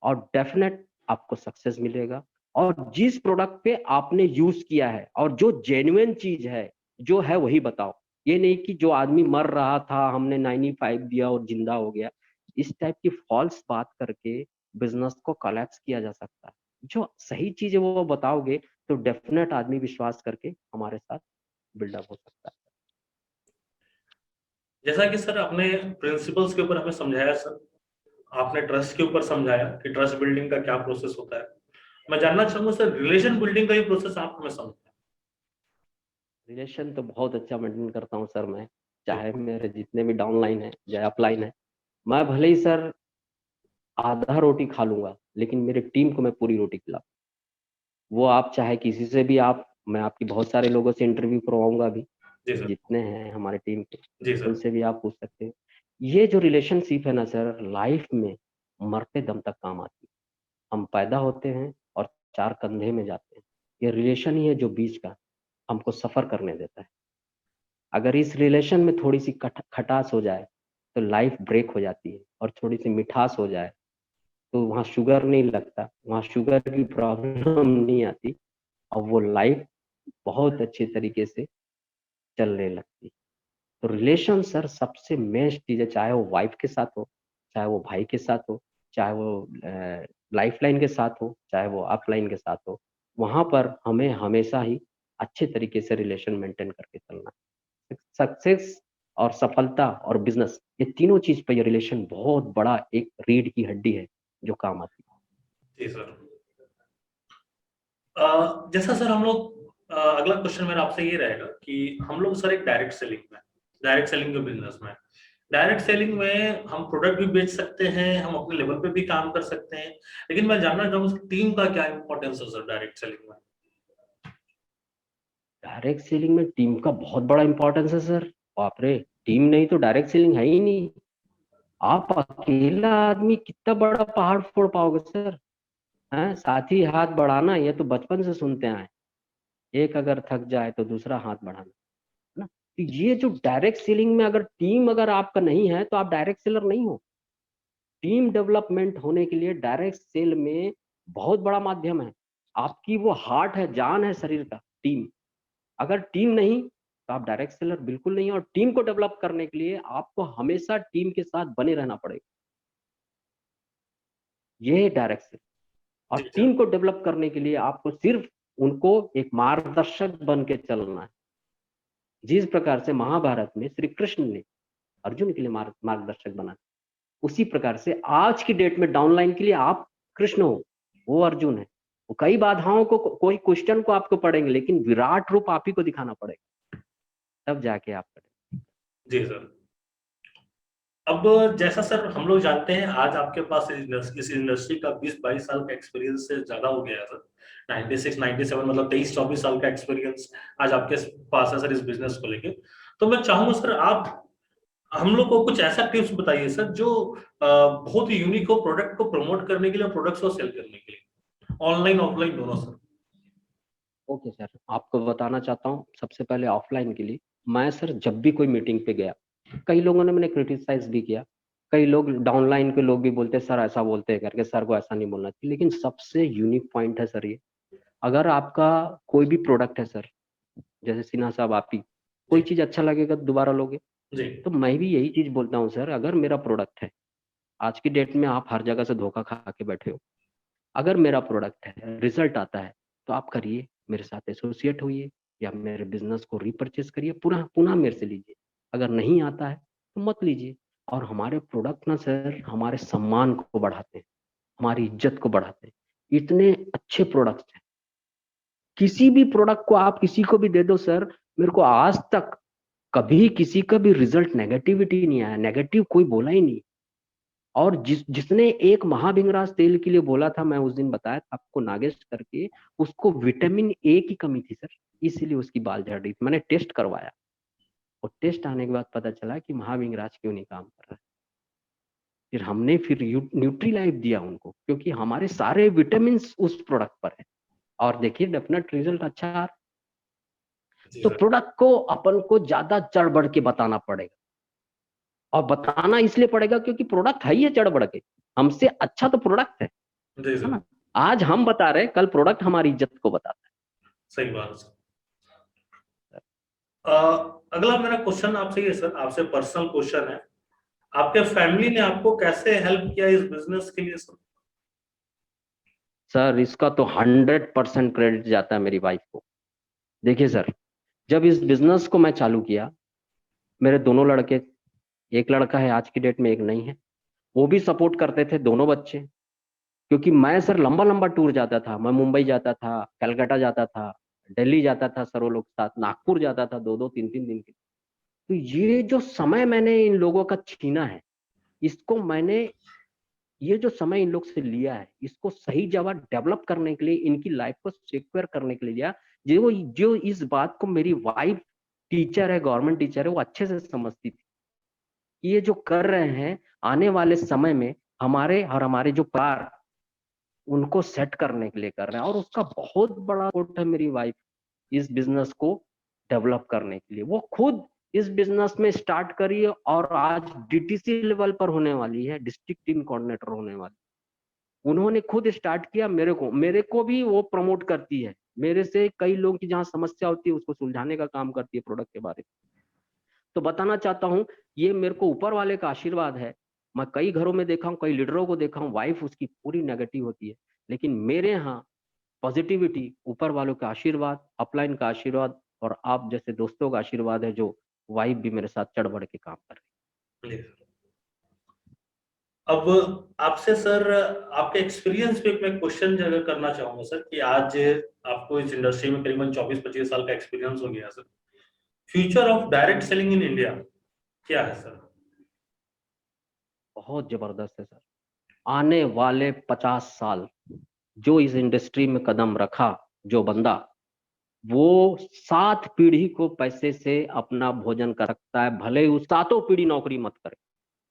और डेफिनेट आपको सक्सेस मिलेगा। और जिस प्रोडक्ट पे आपने यूज किया है और जो जेन्युइन चीज है, जो है वही बताओ। ये नहीं कि जो आदमी मर रहा था हमने 95 दिया और जिंदा हो गया। इस टाइप की फॉल्स बात करके बिजनेस को कोलैप्स किया जा सकता है। जो सही चीज है वो बताओगे तो डेफिनेट आदमी विश्वास करके हमारे साथ बिल्डअप हो सकता है। जैसा कि सर आपने प्रिंसिपल्स के ऊपर हमें समझाया सर, आपने ट्रस्ट के ऊपर समझाया कि ट्रस्ट बिल्डिंग का क्या प्रोसेस होता है। मैं जानना चाहूंगा सर, रिलेशन बिल्डिंग का ये प्रोसेस आप हमें समझाएं। रिलेशन तो बहुत अच्छा मेंटेन करता हूँ सर मैं, जी चाहे मेरे जितने भी डाउनलाइन है या अपलाइन है। मैं भले ही सर आधा रोटी खा लूंगा, लेकिन मेरी टीम को मैं पूरी रोटी खिलाऊं। वो आप चाहे किसी से भी, आप, मैं आपकी बहुत सारे लोगों से इंटरव्यू करवाऊंगा अभी, जी सर। जितने हैं हमारे टीम के, जी सर। उनसे भी आप पूछ सकते हैं। ये जो रिलेशनशिप है ना सर, लाइफ में मरते दम तक काम आती है। हम पैदा होते हैं और 4 कंधे में जाते हैं। ये रिलेशन ही है जो बीच का हमको सफर करने देता है। अगर इस रिलेशन में थोड़ी सी खटास हो जाए तो लाइफ ब्रेक हो जाती है, और थोड़ी सी मिठास हो जाए तो वहाँ शुगर नहीं लगता, वहाँ शुगर की प्रॉब्लम नहीं आती, और वो लाइफ बहुत अच्छे तरीके से चलने लगती। तो रिलेशन सर सबसे मेन चीज है, चाहे वो वाइफ के साथ हो, चाहे वो भाई के साथ हो, चाहे वो लाइफ लाइन के साथ हो, चाहे वो अपलाइन के साथ हो, वहां पर हमें हमेशा ही अच्छे तरीके से रिलेशन मेंटेन करके चलना है। सक्सेस और सफलता और बिजनेस, ये तीनों चीज पर ये रिलेशन बहुत बड़ा एक रीढ़ की हड्डी है जो काम आती जी सर। जैसा सर हम लोग अगला क्वेश्चन मेरा आपसे ये रहेगा कि हम लोग सर एक डायरेक्ट सेलिंग जो बिजनेस में, डायरेक्ट सेलिंग में हम प्रोडक्ट भी बेच सकते हैं, हम अपने लेवल पे भी काम कर सकते हैं, लेकिन मैं जानना चाहूंगा टीम का क्या इंपॉर्टेंस है सर डायरेक्ट सेलिंग में। है। डायरेक्ट सेलिंग में टीम का बहुत बड़ा इंपॉर्टेंस है सर। बाप रे, टीम नहीं तो डायरेक्ट सेलिंग है ही नहीं। आप अकेला आदमी कितना बड़ा पहाड़ फोड़ पाओगे सर। हैं, साथी हाथ बढ़ाना ये तो बचपन से सुनते आए। एक अगर थक जाए तो दूसरा हाथ बढ़ाना, है ना। तो ये जो डायरेक्ट सेलिंग में अगर टीम अगर आपका नहीं है तो आप डायरेक्ट सेलर नहीं हो। टीम डेवलपमेंट होने के लिए डायरेक्ट सेल में बहुत बड़ा माध्यम है। आपकी वो हार्ट है, जान है शरीर का टीम। अगर टीम नहीं तो आप डायरेक्ट सेलर बिल्कुल नहीं। और टीम को डेवलप करने के लिए आपको हमेशा टीम के साथ बने रहना पड़ेगा। ये है डायरेक्ट सेल। और जी सर। टीम को डेवलप करने के लिए आपको सिर्फ उनको एक मार्गदर्शक बन के चलना है। जिस प्रकार से महाभारत में श्री कृष्ण ने अर्जुन के लिए मार्गदर्शक बना, उसी प्रकार से आज की डेट में डाउनलाइन के लिए आप कृष्ण हो, वो अर्जुन है। वो कई बाधाओं को, कोई क्वेश्चन को आपको पढ़ेंगे, लेकिन विराट रूप आप ही को दिखाना पड़ेगा, तब जाके आप करें। जी सर। अब जैसा सर हम लोग जानते हैं आज आपके पास इस इंडस्ट्री का 20-22 साल का एक्सपीरियंस से ज्यादा हो गया है सर। 96-97 मतलब 23-24 साल का एक्सपीरियंस आज आपके पास है सर इस बिजनेस को लेके। तो मैं चाहूंगा सर आप हम लोग को कुछ ऐसा टिप्स बताइए सर जो बहुत ही यूनिक हो प्रोडक्ट को प्रमोट करने के लिए, प्रोडक्ट्स को सेल करने के लिए, ऑनलाइन ऑफलाइन दोनों सर। ओके सर, आपको बताना चाहता हूँ सबसे पहले ऑफलाइन के लिए। मैं सर जब भी कोई मीटिंग पे गया, कई लोगों ने मैंने क्रिटिसाइज भी किया। कई लोग डाउनलाइन के लोग भी बोलते सर ऐसा बोलते हैं करके, सर को ऐसा नहीं बोलना चाहिए। लेकिन सबसे यूनिक पॉइंट है सर ये, अगर आपका कोई भी प्रोडक्ट है सर, जैसे सिन्हा साहब आप ही, जी कोई चीज अच्छा लगेगा तो दोबारा लोगे। जी तो मैं भी यही चीज बोलता हूँ सर, अगर मेरा प्रोडक्ट है, आज की डेट में आप हर जगह से धोखा खा के बैठे हो, अगर मेरा प्रोडक्ट है, रिजल्ट आता है, तो आप करिए, मेरे साथ एसोसिएट होइए, या मेरे बिजनेस को रिपर्चेस करिए, पुनः पुनः मेरे से लीजिए। अगर नहीं आता है तो मत लीजिए। और हमारे प्रोडक्ट ना सर हमारे सम्मान को बढ़ाते हैं, हमारी इज्जत को बढ़ाते हैं। इतने अच्छे प्रोडक्ट्स हैं, किसी भी प्रोडक्ट को आप किसी को भी दे दो सर, मेरे को आज तक कभी किसी का भी रिजल्ट नेगेटिविटी नहीं आया, नेगेटिव कोई बोला ही नहीं। और जिसने एक महाभिंगराज तेल के लिए बोला था, मैं उस दिन बताया था आपको, नागेश करके, उसको विटामिन ए की कमी थी सर, इसीलिए उसकी बाल झड़ रही थी। मैंने टेस्ट करवाया, और टेस्ट आने के बाद पता चला कि महाभिंगराज क्यों नहीं काम कर रहा है। फिर हमने फिर न्यूट्री लाइफ दिया उनको, क्योंकि हमारे सारे विटामिन उस प्रोडक्ट पर है। और देखिए डेफिनेट रिजल्ट अच्छा आ रहा है। जी तो सर। प्रोडक्ट को अपन को ज्यादा चढ़ बढ़ के बताना पड़ेगा। और बताना इसलिए पड़ेगा क्योंकि प्रोडक्ट है ही है चढ़ बढ़ के, हमसे अच्छा तो प्रोडक्ट जी है सर। ना। आज हम बता रहे, कल प्रोडक्ट हमारी इज्जत को बताता सही बात है सर। है। अगला मेरा क्वेश्चन आपसे ये सर, आपसे पर्सनल क्वेश्चन है, आपके फैमिली ने आपको कैसे हेल्प किया इस बिजनेस के लिए सर? सर इसका तो 100% क्रेडिट जाता है मेरी वाइफ को। देखिए सर, जब इस बिजनेस को मैं चालू किया, मेरे दोनों लड़के, एक लड़का है आज की डेट में, एक नहीं है, वो भी सपोर्ट करते थे, दोनों बच्चे। क्योंकि मैं सर लंबा लंबा टूर जाता था, मैं मुंबई जाता था, कलकत्ता जाता था, दिल्ली जाता था सरों लोग के साथ, नागपुर जाता था 2-2 3-3 दिन के। तो ये जो समय मैंने इन लोगों का छीना है, इसको मैंने, ये जो समय इन लोग से लिया है, इसको सही जगह डेवलप करने के लिए, इनकी लाइफ को सिक्योर करने के लिए लिया। जो इस बात को मेरी वाइफ टीचर है, गवर्नमेंट टीचर है, वो अच्छे से समझती थी कि ये जो कर रहे हैं आने वाले समय में हमारे और हमारे जो परिवार, उनको सेट करने के लिए कर रहे हैं। और उसका बहुत बड़ा सपोर्ट है मेरी वाइफ इस बिजनेस को डेवलप करने के लिए। वो खुद इस बिजनेस में स्टार्ट करी है, और आज डीटीसी लेवल पर होने वाली है, डिस्ट्रिक्ट टीम कोऑर्डिनेटर होने वाली। उन्होंने खुद स्टार्ट किया, मेरे को भी वो प्रमोट करती है। मेरे से कई लोगों की जहाँ समस्या होती है उसको सुलझाने का काम करती है प्रोडक्ट के बारे में। तो बताना चाहता हूँ ये मेरे को ऊपर वाले का आशीर्वाद है। मैं कई घरों में देखा हूँ, कई लीडरों को देखा हूँ, वाइफ उसकी पूरी नेगेटिव होती है, लेकिन मेरे यहाँ पॉजिटिविटी ऊपर वालों का आशीर्वाद, अपलाइन का आशीर्वाद और आप जैसे दोस्तों का आशीर्वाद है, जो वाइफ भी मेरे साथ चढ़ बढ़ के काम कर रही है। अब आपसे सर आपके एक्सपीरियंस पे मैं क्वेश्चन जगह करना चाहूंगा सर कि आज आपको इस इंडस्ट्री में करीबन 24-25 साल का एक्सपीरियंस हो गया sir. Future of direct selling in India क्या है सर? बहुत जबरदस्त है सर। आने वाले 50 साल जो इस इंडस्ट्री में कदम रखा जो बंदा, वो 7 पीढ़ी को पैसे से अपना भोजन कर सकता है, भले ही उस 7 पीढ़ी नौकरी मत करे,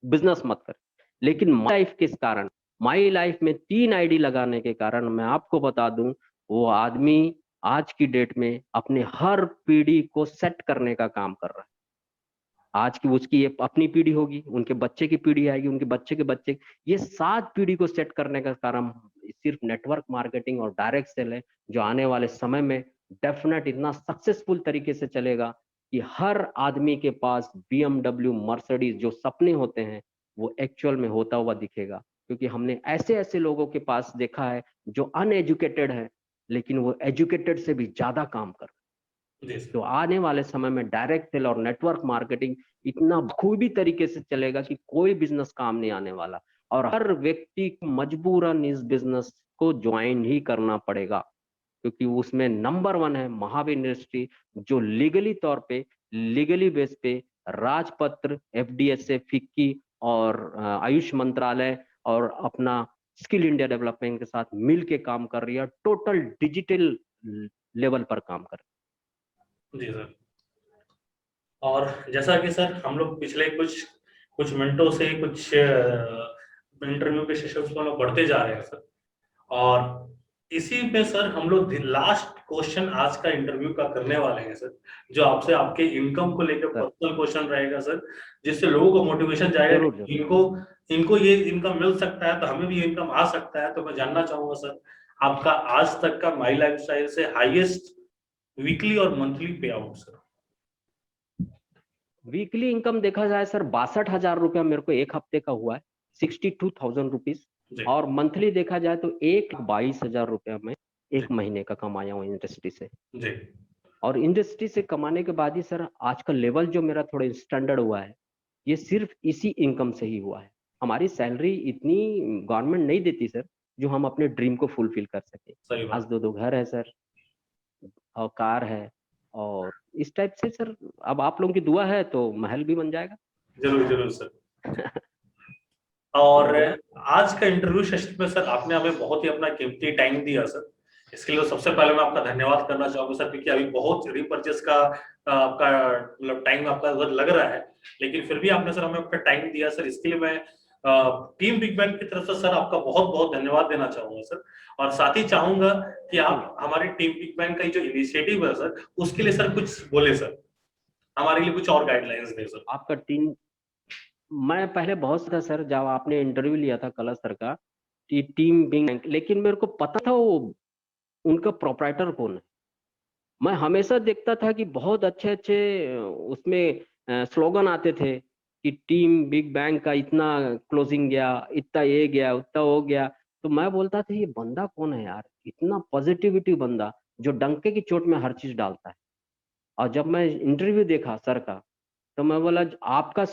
बिजनेस मत करे। लेकिन माई लाइफ किस कारण, माई लाइफ में 3 आईडी लगाने के कारण मैं आपको बता दूं, वो आदमी आज की डेट में अपने हर पीढ़ी को सेट करने का काम कर रहा है। आज की उसकी ये अपनी पीढ़ी होगी, उनके बच्चे की पीढ़ी आएगी, उनके बच्चे के बच्चे, ये 7 पीढ़ी को सेट करने का कारण सिर्फ नेटवर्क मार्केटिंग और डायरेक्ट सेल है, जो आने वाले समय में डेफिनेट इतना सक्सेसफुल तरीके से चलेगा कि हर आदमी के पास BMW, मर्सिडीज जो सपने होते हैं वो एक्चुअल में होता हुआ दिखेगा। क्योंकि हमने ऐसे ऐसे लोगों के पास देखा है जो अनएजुकेटेड है, लेकिन वो एजुकेटेड से भी ज्यादा काम कर। तो आने वाले समय में डायरेक्ट सेल और नेटवर्क मार्केटिंग इतना खूबी तरीके से चलेगा कि कोई बिजनेस काम नहीं आने वाला, और हर व्यक्ति को मजबूरन इस बिजनेस को ज्वाइन ही करना पड़ेगा, क्योंकि उसमें नंबर 1 है महावीर इंडस्ट्री, जो लीगली तौर पे, लीगली बेस पे राजपत्र, FDSA, फिक्की और आयुष मंत्रालय और अपना स्किल इंडिया डेवलपमेंट के साथ मिल के काम कर रही है, टोटल डिजिटल लेवल पर काम कर रही है। जी सर। और जैसा कि सर हम लोग पिछले कुछ मिनटों से कुछ इंटरव्यू के सेशंस को हम लोग बढ़ते जा रहे हैं सर, और इसी पे सर हम लोग लास्ट क्वेश्चन आज का इंटरव्यू का करने वाले हैं सर, जो आपसे आपके इनकम को लेकर पर्सनल क्वेश्चन रहेगा सर, जिससे लोगों को मोटिवेशन जाएगा जरूर, कि इनको ये इनकम मिल सकता है तो हमें भी इनकम आ सकता है। तो मैं जानना चाहूंगा सर, आपका आज तक का माई लाइफस्टाइल से हाईएस्ट वीकली और मंथली पे आउट सर? वीकली इनकम देखा जाए सर 62,000 रुपया मेरे को एक हफ्ते का हुआ है, 62,000 रुपीज। और मंथली देखा जाए तो 1,22,000 रुपया मैं एक महीने का कमाया हूँ इंडस्ट्री से। जी। और इंडस्ट्री से कमाने के बाद ही सर आज का लेवल जो मेरा थोड़ा स्टैंडर्ड हुआ है, ये सिर्फ इसी इनकम से ही हुआ है। हमारी सैलरी इतनी गवर्नमेंट नहीं देती सर जो हम अपने ड्रीम को फुलफिल कर सके। आज 2 घर है सर, और कार है, और इस टाइप से सर अब आप लोगों की दुआ है तो महल भी बन जाएगा। जरूर जरूर सर। और आज का इंटरव्यू सेशन में सर आपने हमें बहुत ही अपना कीमती टाइम दिया सर, इसके लिए सबसे पहले मैं आपका धन्यवाद करना चाहूंगा सर, क्योंकि अभी बहुत रिपर्चेस का आपका मतलब टाइम आपका लग रहा है, लेकिन फिर भी आपने सर हमें अपना टाइम दिया सर, इसके लिए मैं टीम बिग बैंग की तरफ से सर आपका बहुत बहुत धन्यवाद देना चाहूंगा सर। और साथ ही चाहूंगा कि आप हमारी टीम बिग बैंग का जो इनिशिएटिव है सर, उसके लिए सर कुछ बोले सर, हमारे लिए कुछ और गाइडलाइंस दें सर। आपका टीम, मैं पहले बहुत था सर जब आपने इंटरव्यू लिया था कलश सर का कि टीम बिग बैंग, लेकिन मेरे को पता था वो उनका प्रोप्राइटर कौन है। मैं हमेशा देखता था कि बहुत अच्छे अच्छे उसमें स्लोगन आते थे कि टीम बिग बैंग का इतना क्लोजिंग गया, इतना ये गया, उतना हो गया। तो मैं बोलता था ये बंदा कौन है यार, इतना पॉजिटिविटी बंदा जो डंके की चोट में हर चीज डालता है। और जब मैं इंटरव्यू देखा सर का तो मैं बोला आपका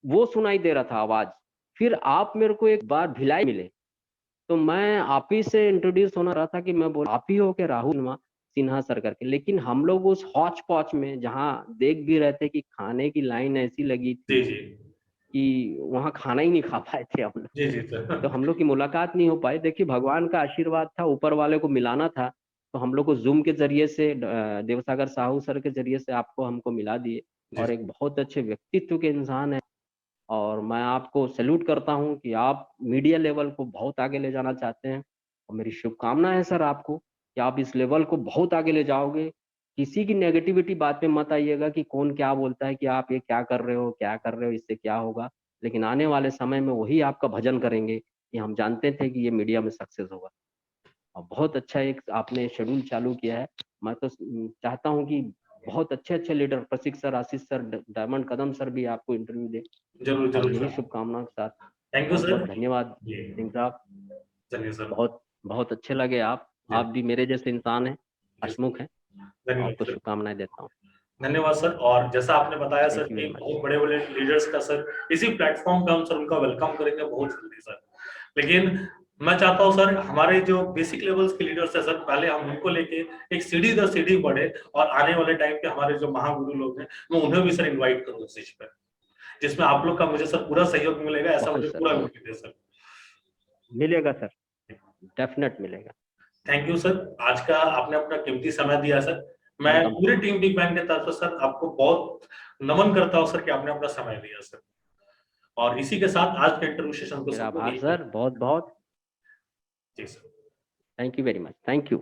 वो सुनाई दे रहा था आवाज, फिर आप मेरे को एक बार भिलाई मिले तो मैं आप ही से इंट्रोड्यूस होना रहा था कि मैं बोल आप ही हो के राहुल सिन्हा सर करके। लेकिन हम लोग उस हौच पौच में जहाँ देख भी रहे थे कि खाने की लाइन ऐसी लगी थी कि वहाँ खाना ही नहीं खा पाए थे हम लोग। तो हम लोग की मुलाकात नहीं हो पाई। देखिए भगवान का आशीर्वाद था, ऊपर वाले को मिलाना था, तो हम लोग को जूम के जरिए से देवसागर साहू सर के जरिए से आपको हमको मिला दिए। और एक बहुत अच्छे व्यक्तित्व के इंसान है, और मैं आपको सैल्यूट करता हूं कि आप मीडिया लेवल को बहुत आगे ले जाना चाहते हैं। और मेरी शुभकामना है सर आपको कि आप इस लेवल को बहुत आगे ले जाओगे। किसी की नेगेटिविटी बात पे मत आइएगा कि कौन क्या बोलता है कि आप ये क्या कर रहे हो, क्या कर रहे हो, इससे क्या होगा। लेकिन आने वाले समय में वही आपका भजन करेंगे कि हम जानते थे कि ये मीडिया में सक्सेस होगा। और बहुत अच्छा एक आपने शेड्यूल चालू किया है। मैं तो चाहता हूँ कि बहुत अच्छे लीडर प्रशिक सर, आशीष सर, डायमंड कदम सर भी आपको इंटरव्यू दे। जरूर और जरूर यही सर, शुभकामनाओं के साथ थैंक यू बहुत सर। बहुत धन्यवाद जी सिंह साहब, चलिए सर, बहुत बहुत अच्छे लगे आप भी मेरे जैसे इंसान हैं, हसमुख हैं, धन्यवाद आपको सर, शुभकामनाएं देता हूँ। धन्यवाद सर। और जैसा आपने बताया सर थैंक यू कि वेरी मच। बहुत बड़े बड़े लीडर्स का सर इसी प्लेटफॉर्म पे हम सर उनका वेलकम करेंगे बहुत जल्दी सर। लेकिन मैं चाहता हूं सर हमारे जो बेसिक लेवल्स के लीडर्स है सर, पहले हम उनको लेके एक सीढ़ी दर सीढ़ी बढ़े, और आने वाले टाइम पे हमारे जो महागुरु लोग हैं मैं उन्हें भी सर इन्वाइट करूँ इस चीज पे, जिसमें आप लोग का मुझे सर पूरा सहयोग मिलेगा, ऐसा बहुत मुझे सर, पूरा बहुत उम्मीद है सर। मिलेगा सर, डेफिनेट मिलेगा। थैंक यू सर, आज का आपने अपना कीमती समय दिया सर। मैं वेलकम पूरी टीम बिग बैंग के तरफ से सर आपको बहुत नमन करता हूं सर कि आपने अपना समय दिया सर। और इसी के साथ आज के इंटरव्यू सेशन को मेरा सबको आभार सर, बहुत बहुत जी sir. Thank you very much, thank you.